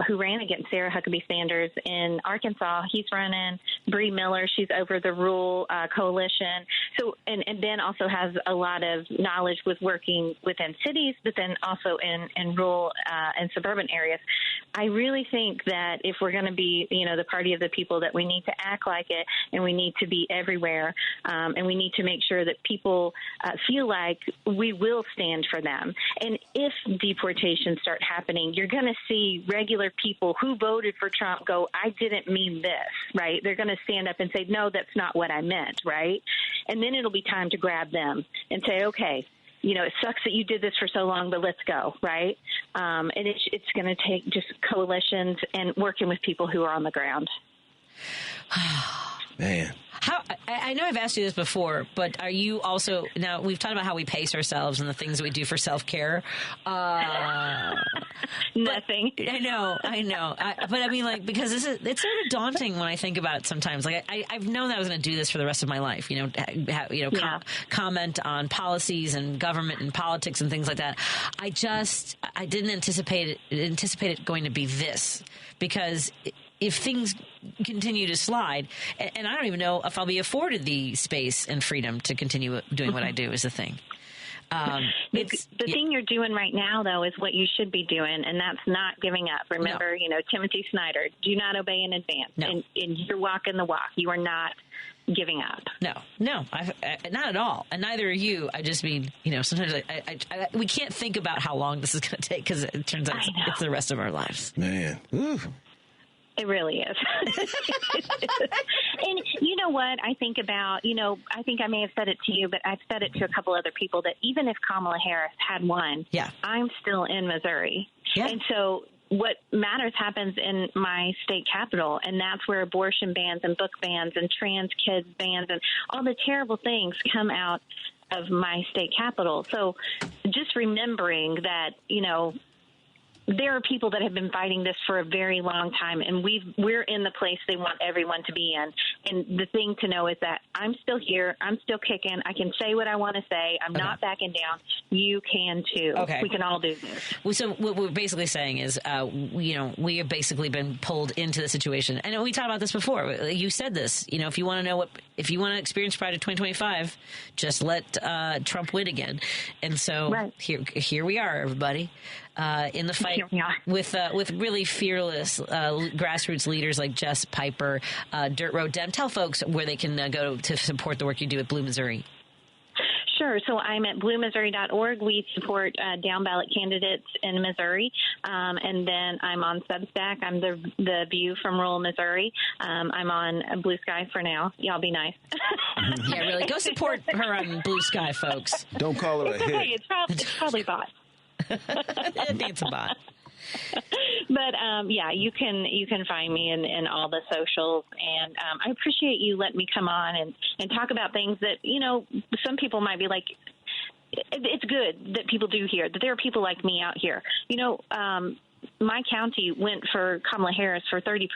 who ran against Sarah Huckabee Sanders in Arkansas. He's running. Bree Miller, she's over the Rural Coalition. So, and Ben also has a lot of knowledge with working within cities, but then also in rural and suburban areas. I really think that if we're going to be, the party of the people, that we need to act like it, and we need to be everywhere, and we need to make sure that people feel like we will stand for them. And if deportations start happening, you're going to see regular people who voted for Trump go, I didn't mean this, right? They're going to stand up and say, no, that's not what I meant, right? And then it'll be time to grab them and say, okay, it sucks that you did this for so long, but let's go, right? And it's going to take just coalitions and working with people who are on the ground. Man. I know I've asked you this before, but are you also, now we've talked about how we pace ourselves and the things that we do for self-care. Nothing. I know. But I mean, because it's sort of daunting when I think about it sometimes. Like I've known that I was going to do this for the rest of my life, comment on policies and government and politics and things like that. I didn't anticipate it going to be this, because if things continue to slide, and I don't even know if I'll be afforded the space and freedom to continue doing what I do, is the thing. The thing you're doing right now, though, is what you should be doing, and that's not giving up. Remember, Timothy Snyder, do not obey in advance. No. And you're walking the walk. You are not giving up. No, not at all. And neither are you. I just mean, sometimes we can't think about how long this is going to take, because it turns out it's the rest of our lives. Man. Ooh. It really is. And you know what I think about, I think I may have said it to you, but I've said it to a couple other people, that even if Kamala Harris had won, I'm still in Missouri. Yeah. And so what matters happens in my state capital, and that's where abortion bans and book bans and trans kids bans and all the terrible things come out of my state capital. So just remembering that, there are people that have been fighting this for a very long time, and we're in the place they want everyone to be in. And the thing to know is that I'm still here. I'm still kicking. I can say what I want to say. I'm not backing down. You can too. Okay. We can all do this. Well, so what we're basically saying is, we have basically been pulled into the situation. And we talked about this before. You said this. If you want to experience Pride of 2025, just let Trump win again. And so here we are, everybody. In the fight with really fearless grassroots leaders like Jess Piper, Dirt Road Dem. Tell folks where they can go to support the work you do at Blue Missouri. Sure. So I'm at bluemissouri.org. We support down ballot candidates in Missouri. And then I'm on Substack. I'm the View from rural Missouri. I'm on Blue Sky for now. Y'all be nice. Yeah, really. Go support her on Blue Sky, folks. Don't call her a hit. Okay. It's probably bot. I think it's a bot. But you can find me in all the socials, and I appreciate you letting me come on and talk about things that some people might be like. It's good that people do hear that there are people like me out here. My county went for Kamala Harris for 30%.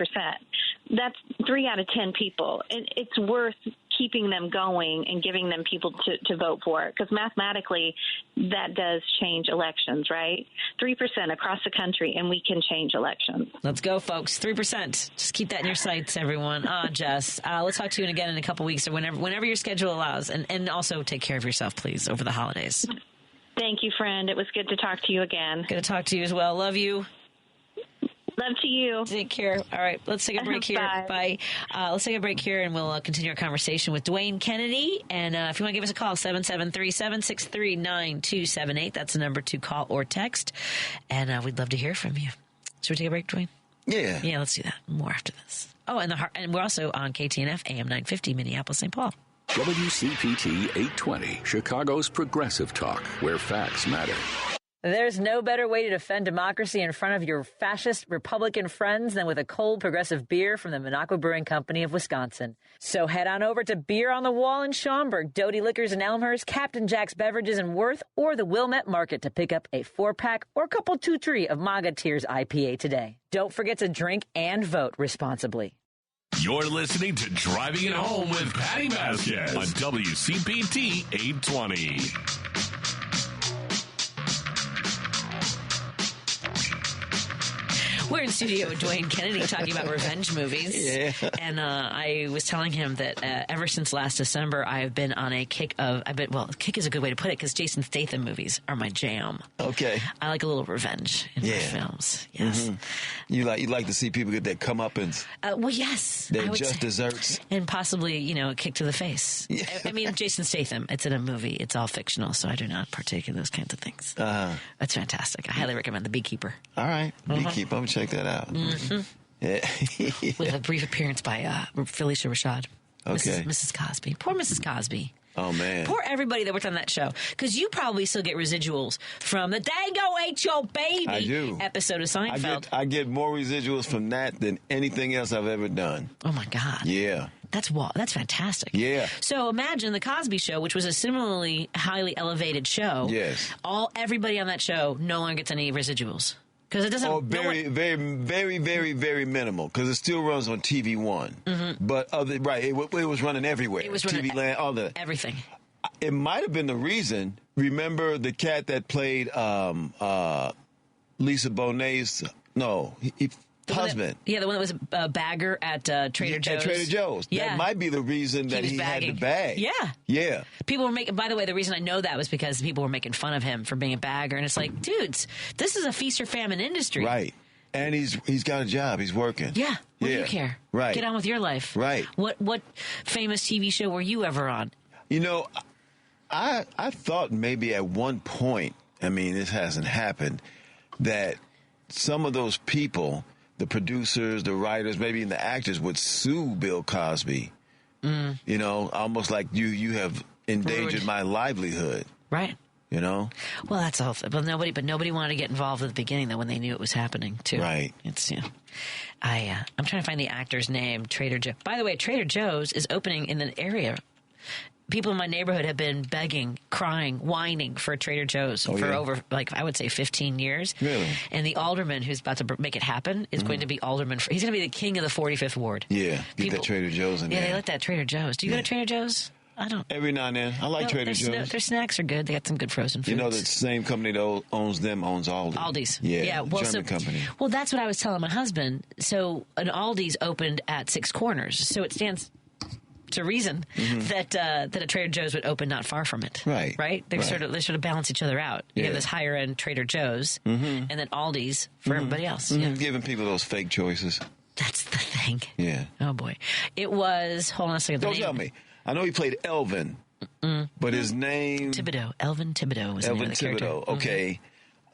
That's 3 out of 10 people, and it's worth keeping them going and giving them people to vote for it, because mathematically that does change elections, right? 3% across the country, and we can change elections. Let's go, folks. 3%. Just keep that in your sights, everyone. Jess, let's talk to you again in a couple weeks or whenever your schedule allows. And also take care of yourself, please, over the holidays. Thank you, friend. It was good to talk to you again. Good to talk to you as well. Love you. Love to you. Take care. All right, let's take a break here. Bye. Let's take a break here, and we'll continue our conversation with Dwayne Kennedy. And if you want to give us a call, 773-763-9278. That's the number to call or text. And we'd love to hear from you. Should we take a break, Dwayne? Yeah. Yeah, let's do that. More after this. Oh, and we're also on KTNF AM 950, Minneapolis, St. Paul. WCPT 820, Chicago's progressive talk, where facts matter. There's no better way to defend democracy in front of your fascist Republican friends than with a cold progressive beer from the Minocqua Brewing Company of Wisconsin. So head on over to Beer on the Wall in Schaumburg, Doty Liquors in Elmhurst, Captain Jack's Beverages in Worth, or the Wilmette Market to pick up a 4-pack or couple 2-3 of MAGA Tears IPA today. Don't forget to drink and vote responsibly. You're listening to Driving It Home with Patti Vasquez on WCPT 820. We're in studio with Dwayne Kennedy talking about revenge movies. Yeah. And I was telling him that ever since last December, I've been on a kick of, kick is a good way to put it, because Jason Statham movies are my jam. Okay. I like a little revenge in my films. Yes. Mm-hmm. You like to see people get their comeuppance. Well, yes. Their just desserts. And possibly, a kick to the face. Yeah. I mean, Jason Statham, it's in a movie. It's all fictional, so I do not partake in those kinds of things. That's fantastic. I highly recommend The Beekeeper. All right. Beekeeper. I'm check that out. Mm-hmm. Yeah. With a brief appearance by Felicia Rashad. Okay. Mrs. Cosby. Poor Mrs. Cosby. Oh, man. Poor everybody that worked on that show. Because you probably still get residuals from the Dango Ate Your Baby episode of Seinfeld. I get more residuals from that than anything else I've ever done. Oh, my God. Yeah. That's fantastic. Yeah. So imagine the Cosby Show, which was a similarly highly elevated show. Yes. Everybody on that show no longer gets any residuals. Because it doesn't. Very, very minimal. Because it still runs on TV One. Mm-hmm. But it was running everywhere. It was running TV Land, all the everything. It might have been the reason. Remember the cat that played Lisa Bonet's husband. The one that was a bagger at Trader Joe's. At Trader Joe's. Yeah. That might be the reason that he had the bag. Yeah. Yeah. People were making, by the way, the reason I know that was because people were making fun of him for being a bagger. And it's like, dudes, this is a feast or famine industry. Right. And he's got a job. He's working. Yeah. What do you care? Right. Get on with your life. Right. What famous TV show were you ever on? I thought maybe at one point, I mean, this hasn't happened, that some of those people, the producers, the writers, maybe even the actors, would sue Bill Cosby. Almost like you have endangered my livelihood. Right. Well, that's all. But nobody wanted to get involved at the beginning, though, when they knew it was happening, too. Right. It's I'm trying to find the actor's name. Trader Joe. By the way, Trader Joe's is opening in the area people in my neighborhood have been begging, crying, whining for a Trader Joe's for over, like, I would say 15 years. Really? And the alderman who's about to make it happen is going to be alderman. He's going to be the king of the 45th ward. Yeah, get that Trader Joe's in there. Yeah, they like that Trader Joe's. Do you go to Trader Joe's? I don't. Every now and then. I like Trader Joe's. Their snacks are good. They got some good frozen foods. You know, the same company that owns Aldi's. Aldi's. Yeah, well, German company. Well, that's what I was telling my husband. So an Aldi's opened at Six Corners. So it stands to reason that a Trader Joe's would open not far from it. Right? They sort of balance each other out. You have this higher end Trader Joe's and then Aldi's for everybody else. Yeah. Giving people those fake choices. That's the thing. Yeah. Oh boy. It was. Hold on a second. Don't tell me. I know he played Elvin, but his name... Thibodeau. Elvin Thibodeau was the name of the character. Okay.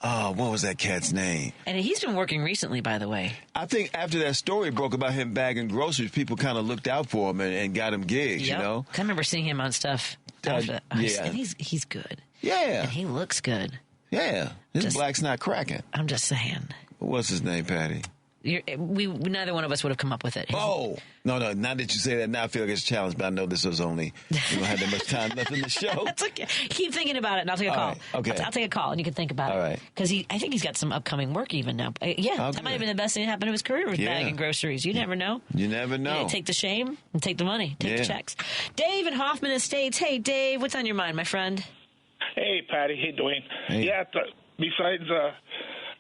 What was that cat's name? And he's been working recently, by the way. I think after that story broke about him bagging groceries, people kind of looked out for him and got him gigs, you know? I remember seeing him on stuff. And he's good. Yeah. And he looks good. Yeah. His black's not cracking. I'm just saying. What's his name, Patty? Neither one of us would have come up with it. No. Now that you say that, now I feel like it's a challenge, but I know this was only, we don't have that much time left in the show. That's okay. Keep thinking about it, and I'll take a call. Right. Okay. I'll take a call, and you can think about it. All right. Because I think he's got some upcoming work even now. That might have been the best thing that happened to his career with bagging groceries. You never know. You never know. Take the shame and take the money. Take the checks. Dave in Hoffman Estates. Hey, Dave, what's on your mind, my friend? Hey, Patty. Hey, Dwayne. Hey. Yeah, besides...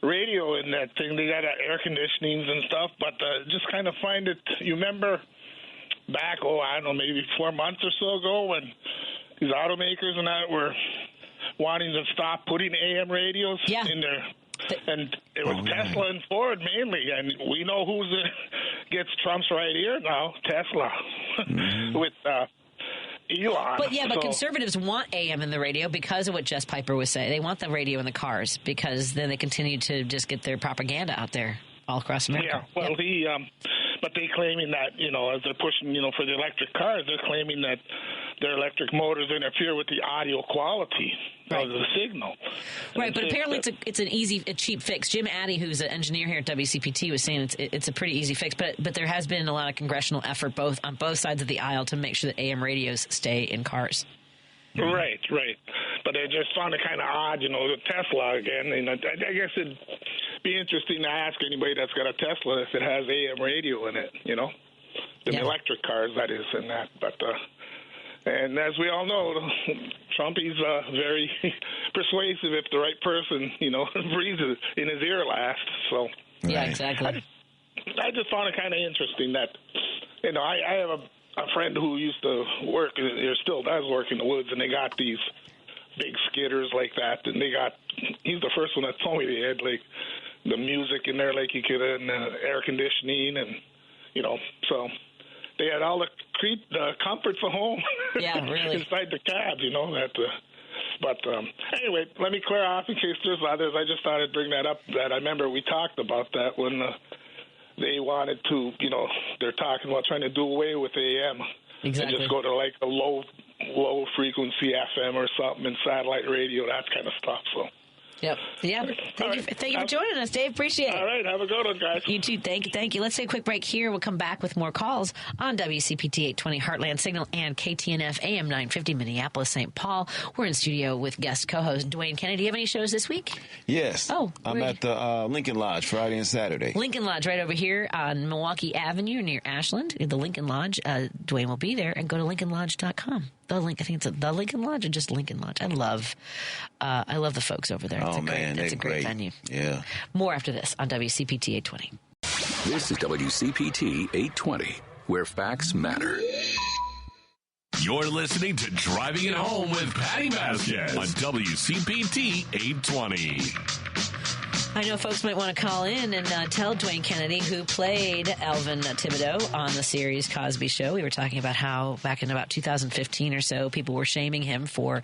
radio and that thing, they got air conditionings and stuff, but just kind of find it, you remember back, I don't know, maybe 4 months or so ago when these automakers and that were wanting to stop putting AM radios in there. And it was Tesla and Ford mainly, and we know who gets Trump's right ear now, Tesla, with Elon. But conservatives want AM in the radio because of what Jess Piper was saying. They want the radio in the cars because then they continue to just get their propaganda out there all across America. Yeah, well, but they claiming that, as they're pushing, for the electric cars, they're claiming that their electric motors interfere with the audio quality of the signal. Right, but apparently it's a cheap fix. Jim Addy, who's an engineer here at WCPT, was saying it's a pretty easy fix, but there has been a lot of congressional effort on both sides of the aisle to make sure that AM radios stay in cars. Right. But I just found it kind of odd, the Tesla again. And I guess it'd be interesting to ask anybody that's got a Tesla if it has AM radio in it, the electric cars, that is, and that. But and as we all know, Trump, he's very persuasive if the right person, breathes in his ear last. So yeah, exactly. I just found it kind of interesting that, I have a friend who used to work, or still does work in the woods, and they got these big skidders like that, and he's the first one that told me they had like the music in there, like you could, and air conditioning, and so they had all the comforts of home. Yeah, really. Inside the cab, But anyway, let me clear off in case there's others. I just thought I'd bring that up. That I remember we talked about that when they wanted to, they're talking about trying to do away with AM. Exactly. And just go to like a low frequency FM or something and satellite radio, that kind of stuff. So. Yep. Yeah. Thank you for joining us, Dave. Appreciate it. All right. Have a good one, guys. You too. Thank you. Let's take a quick break here. We'll come back with more calls on WCPT 820 Heartland Signal and KTNF AM 950 Minneapolis, St. Paul. We're in studio with guest co-host Dwayne Kennedy. Do you have any shows this week? Yes. I'm at the Lincoln Lodge Friday and Saturday. Lincoln Lodge right over here on Milwaukee Avenue near Ashland. The Lincoln Lodge. Dwayne will be there, and go to lincolnlodge.com. The link, I think it's the Lincoln Lodge or just Lincoln Lodge. I love the folks over there. It's a great venue. Yeah. More after this on WCPT 820. This is WCPT 820, where facts matter. You're listening to Driving It Home with Patti Vasquez on WCPT 820. I know folks might want to call in and tell Dwayne Kennedy, who played Elvin Thibodeau on the series Cosby Show. We were talking about how back in about 2015 or so, people were shaming him for,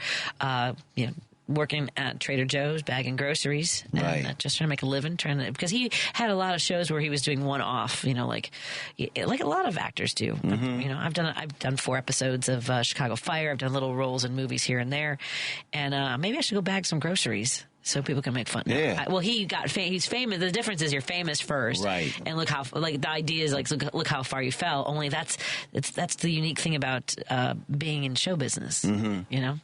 working at Trader Joe's, bagging groceries, and just trying to make a living. Because he had a lot of shows where he was doing one-off, like a lot of actors do. Mm-hmm. I've done 4 episodes of Chicago Fire. I've done little roles in movies here and there, and maybe I should go bag some groceries so people can make fun. Yeah. He's famous. The difference is you're famous first, right? And look how the idea is look how far you fell. Only that's the unique thing about being in show business, Mm-hmm.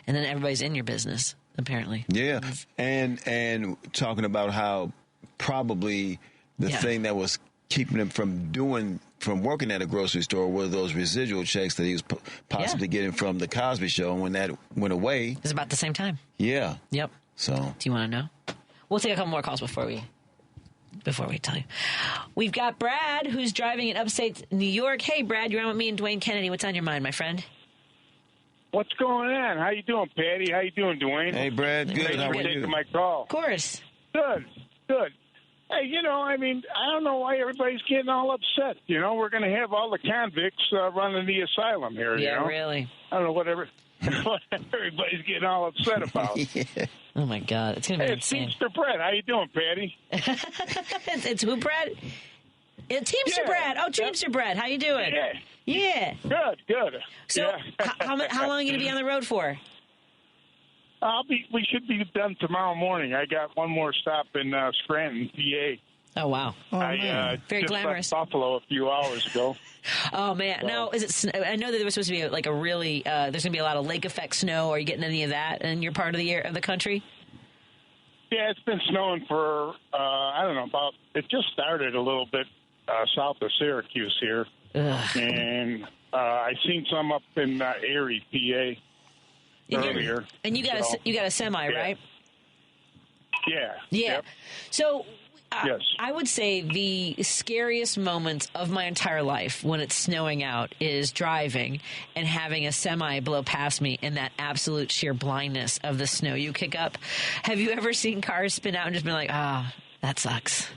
And then everybody's in your business, apparently. Yeah, and talking about how probably the thing that was keeping him from working at a grocery store were those residual checks that he was possibly getting from the Cosby Show, and when that went away, it was about the same time. Yeah. Yep. So, do you want to know? We'll take a couple more calls before we tell you. We've got Brad, who's driving in upstate New York. Hey, Brad, you're on with me and Dwayne Kennedy. What's on your mind, my friend? What's going on? How you doing, Patty? How you doing, Dwayne? Hey, Brad. Good. Thanks How for are taking you? my call. Of course. Good. Hey, I don't know why everybody's getting all upset. We're going to have all the convicts running the asylum here. Yeah, really. I don't know what everybody's getting all upset about. Yeah. Oh my God, it's going to be insane. It's Teamster Brad. How you doing, Patty? It's who, Brad? It's Teamster Brad. Oh, Teamster Brad. How you doing? Yeah. Good. So, how long are you going to be on the road for? We should be done tomorrow morning. I got one more stop in Scranton, PA. Oh, wow. I very just glamorous. left Buffalo a few hours ago. Oh, man. So. Now, is it? I know that there was supposed to be there's going to be a lot of lake effect snow. Are you getting any of that in your part of the country? Yeah, it's been snowing for, I don't know, it just started a little bit south of Syracuse here. Ugh. And I seen some up in Erie, PA earlier. And you got a semi, right? Yeah. Yep. So yes. I would say the scariest moments of my entire life when it's snowing out is driving and having a semi blow past me in that absolute sheer blindness of the snow you kick up. Have you ever seen cars spin out and just been like, that sucks?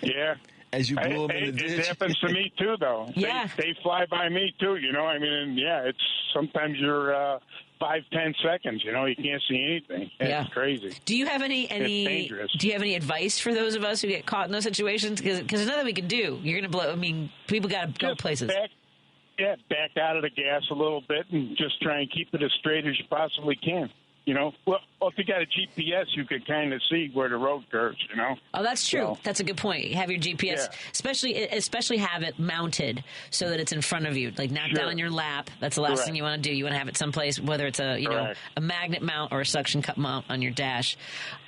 Yeah. As you blow them in the ditch. It happens to me, too, though. Yeah. They fly by me, too, it's sometimes you're 5-10 seconds, you can't see anything. It's crazy. Do you have any it's dangerous. Do you have any advice for those of us who get caught in those situations? Because there's nothing we can do. You're going to blow. People got to go places. Back out of the gas a little bit and just try and keep it as straight as you possibly can. If you got a GPS, you can kind of see where the road curves, Oh, that's true. So, that's a good point. You have your GPS, especially have it mounted so that it's in front of you, like not down on your lap. That's the last thing you want to do. You want to have it someplace, whether it's a magnet mount or a suction cup mount on your dash.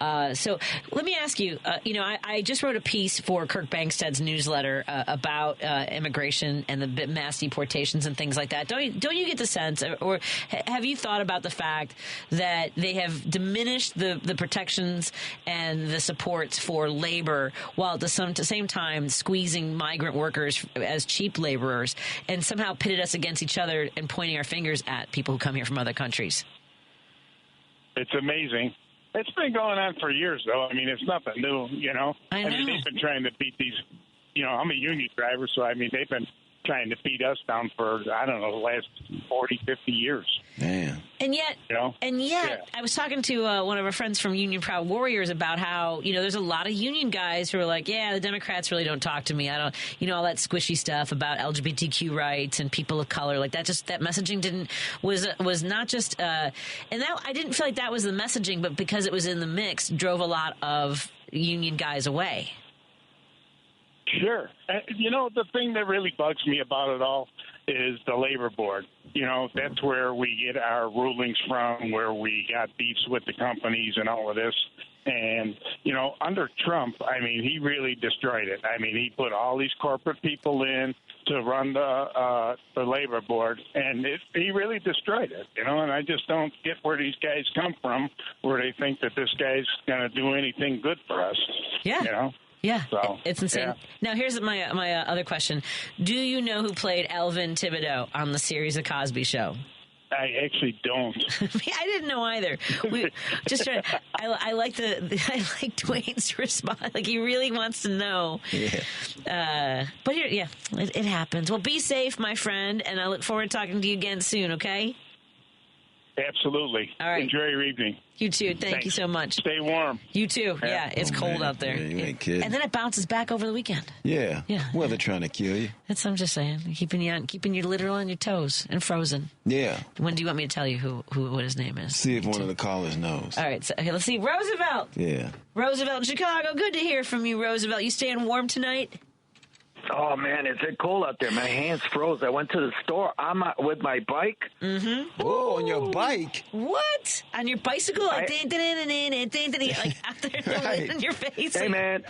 So let me ask you, I just wrote a piece for Kirk Bangstad's newsletter about immigration and the mass deportations and things like that. Don't you get the sense, or have you thought about the fact that they have diminished the protections and the supports for labor while at the same time squeezing migrant workers as cheap laborers and somehow pitted us against each other and pointing our fingers at people who come here from other countries? It's amazing. It's been going on for years, though. It's nothing new, I know. They've been trying to beat these, I'm a union driver, so, they've been trying to beat us down for, I don't know, the last 40, 50 years. Man. And yet, I was talking to one of our friends from Union Proud Warriors about how, there's a lot of union guys who are like, the Democrats really don't talk to me. I don't, all that squishy stuff about LGBTQ rights and people of color, like that messaging was not just, and that, I didn't feel like that was the messaging, but because it was in the mix, drove a lot of union guys away. Sure. The thing that really bugs me about it all is the labor board. That's where we get our rulings from, where we got beefs with the companies and all of this. And, under Trump, he really destroyed it. He put all these corporate people in to run the labor board, and he really destroyed it, and I just don't get where these guys come from, where they think that this guy's going to do anything good for us. Yeah. Yeah, so, it's insane. Yeah. Now, here's my other question. Do you know who played Elvin Thibodeau on the series The Cosby Show? I actually don't. I didn't know either. I like Dwayne's response. Like, he really wants to know. Yeah. But it happens. Well, be safe, my friend, and I look forward to talking to you again soon, okay? Absolutely. All right. Enjoy your evening. You too. Thank you so much. Stay warm. You too. Yeah, it's cold out there. Yeah, you ain't kidding. And then it bounces back over the weekend. Yeah. Yeah. Well, they're trying to kill you. That's what I'm just saying. Keeping you literal on your toes and frozen. Yeah. When do you want me to tell you what his name is? See if one of the callers knows. All right. So, okay, let's see. Roosevelt. Yeah. Roosevelt in Chicago. Good to hear from you, Roosevelt. You staying warm tonight? Oh, man, it's cold out there. My hands froze. I went to the store. I'm with my bike. Mm-hmm. Oh, on your bike? What? On your bicycle? Like, like out there in your face? Hey, man,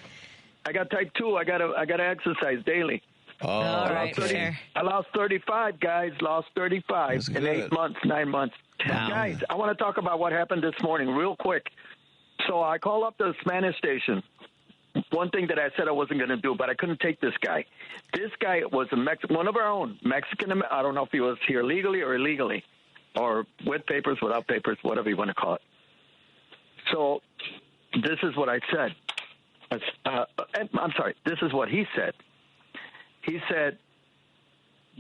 I got type 2. I gotta exercise daily. Oh, all right. I lost 35, guys. Lost 35 in 8 months, 9 months. Wow. Guys, I want to talk about what happened this morning real quick. So I call up the Spanish station. One thing that I said I wasn't going to do, but I couldn't take this guy. This guy was one of our own Mexican. I don't know if he was here legally or illegally, or with papers, without papers, whatever you want to call it. So this is what I said. I'm sorry. This is what he said. He said,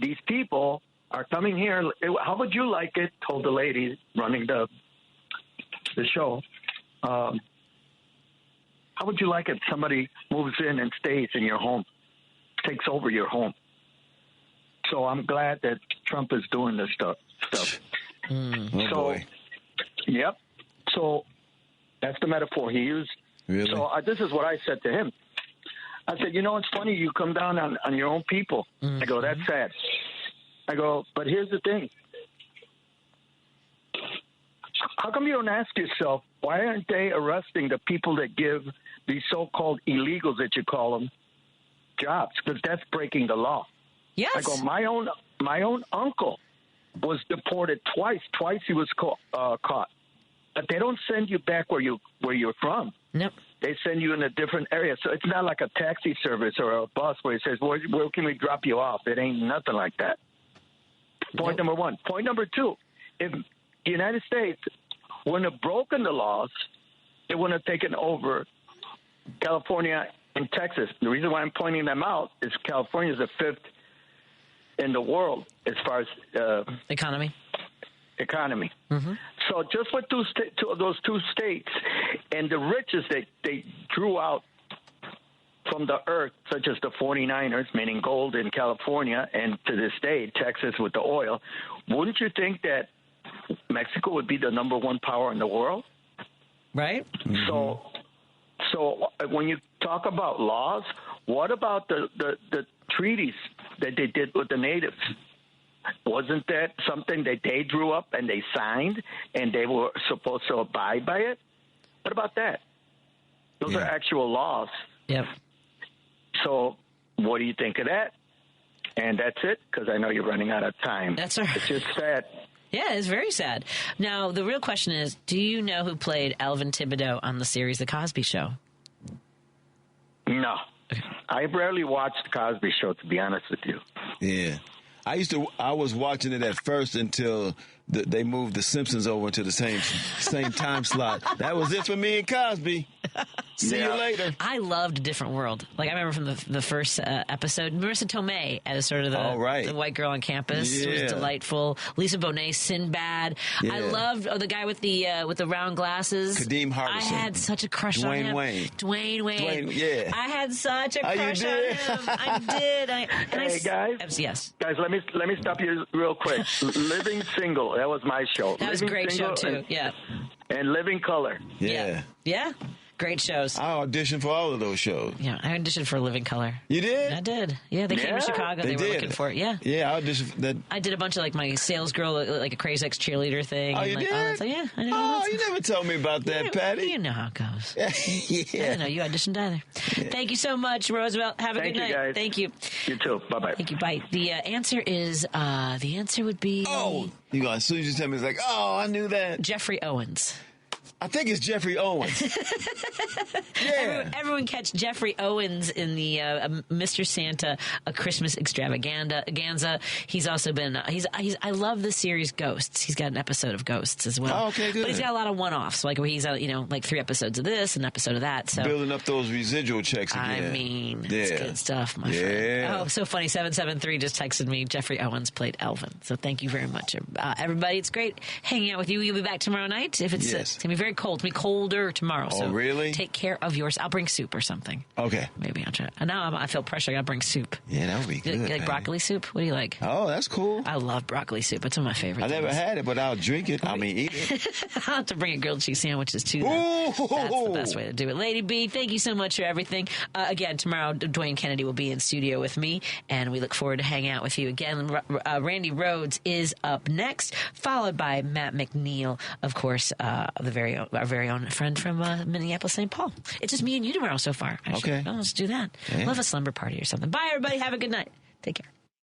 these people are coming here. How would you like it? Told the lady running the show. How would you like it if somebody moves in and stays in your home, takes over your home? So I'm glad that Trump is doing this stuff. Boy. Yep. So that's the metaphor he used. Really? So this is what I said to him. I said, it's funny you come down on your own people. I go, that's sad. I go, but here's the thing. How come you don't ask yourself, why aren't they arresting the people that give these so-called illegals, that you call them, jobs? Because that's breaking the law. Yes. I go, my own uncle was deported twice. Twice he was caught. But they don't send you back where you're from. Nope. They send you in a different area. So it's not like a taxi service or a bus where it says, where can we drop you off? It ain't nothing like that. Point number one. Point number two, if the United States wouldn't have broken the laws, it wouldn't have taken over California and Texas. The reason why I'm pointing them out is California is the 5th in the world as far as economy. Mm-hmm. So just with those two states and the riches that they drew out from the earth, such as the 49ers, meaning gold in California, and to this day, Texas with the oil, wouldn't you think that Mexico would be the number one power in the world? Right. Mm-hmm. So when you talk about laws, what about the treaties that they did with the natives? Wasn't that something that they drew up and they signed and they were supposed to abide by it? What about that? Those are actual laws. Yep. So what do you think of that? And that's it, because I know you're running out of time. That's all right. It's just sad. Yeah, it's very sad. Now, the real question is, do you know who played Alvin Thibodeau on the series The Cosby Show? No. I rarely watched The Cosby Show, to be honest with you. Yeah. I was watching it at first until they moved The Simpsons over to the same time slot. That was it for me and Cosby. See you later. I loved A Different World. Like, I remember from the first episode, Marissa Tomei as sort of the white girl on campus was delightful. Lisa Bonet, Sinbad. Yeah. I loved the guy with the round glasses. Kadeem Hardison. I had such a crush on him. Dwayne Wayne. Yeah. I had such a crush on him. I did. Hey, guys. Yes. Guys, let me stop you real quick. Living Single. That was my show. That was a great show, too. And Living Color. Yeah. Great shows. I auditioned for all of those shows. Yeah, I auditioned for Living Color. You did? I did. Yeah, they came to Chicago. They were looking for it. Yeah. Yeah, I auditioned for that. I did a bunch of like my sales girl, like a Crazy Ex cheerleader thing. Oh, you did? I did. Oh, you never told me about that, Patty. You know how it goes. I didn't know you auditioned either. Yeah. Thank you so much, Roosevelt. Have a good night. Guys. Thank you. You too. Bye-bye. Thank you. Bye. The answer would be... Oh, as soon as you tell me, it's like, oh, I knew that. Jeffrey Owens. I think it's Jeffrey Owens. Yeah. Everyone catch Jeffrey Owens in the Mr. Santa A Christmas Extravaganza. He's also been I love the series Ghosts. He's got an episode of Ghosts as well. Oh, okay, good. But he's got a lot of one-offs, like where he's like 3 episodes of this, an episode of that. So building up those residual checks again. I mean, it's good stuff, my friend. Oh, so funny. 773 just texted me. Jeffrey Owens played Elvin. So thank you very much, everybody. It's great hanging out with you. You'll be back tomorrow night. If it's Yes. it's gonna be very cold. It's gonna be colder tomorrow. Oh, so really? Take care of yours. I'll bring soup or something. Okay. Maybe I'll try. And now I feel pressure. I gotta bring soup. Yeah, that would be good. You like Patty. broccoli soup? What do you like? Oh, that's cool. I love broccoli soup. It's one of my favorites. I never had it, but I'll drink it. I mean, eat it. I'll have to bring a grilled cheese sandwiches too. That's the best way to do it. Lady B, thank you so much for everything. Again, tomorrow Dwayne Kennedy will be in studio with me, and we look forward to hanging out with you again. Randy Rhodes is up next, followed by Matt McNeil, of course, our very own friend from Minneapolis, St. Paul. It's just me and you tomorrow so far. Actually. Okay. Oh, let's do that. Yeah. We'll have a slumber party or something. Bye, everybody. Have a good night. Take care.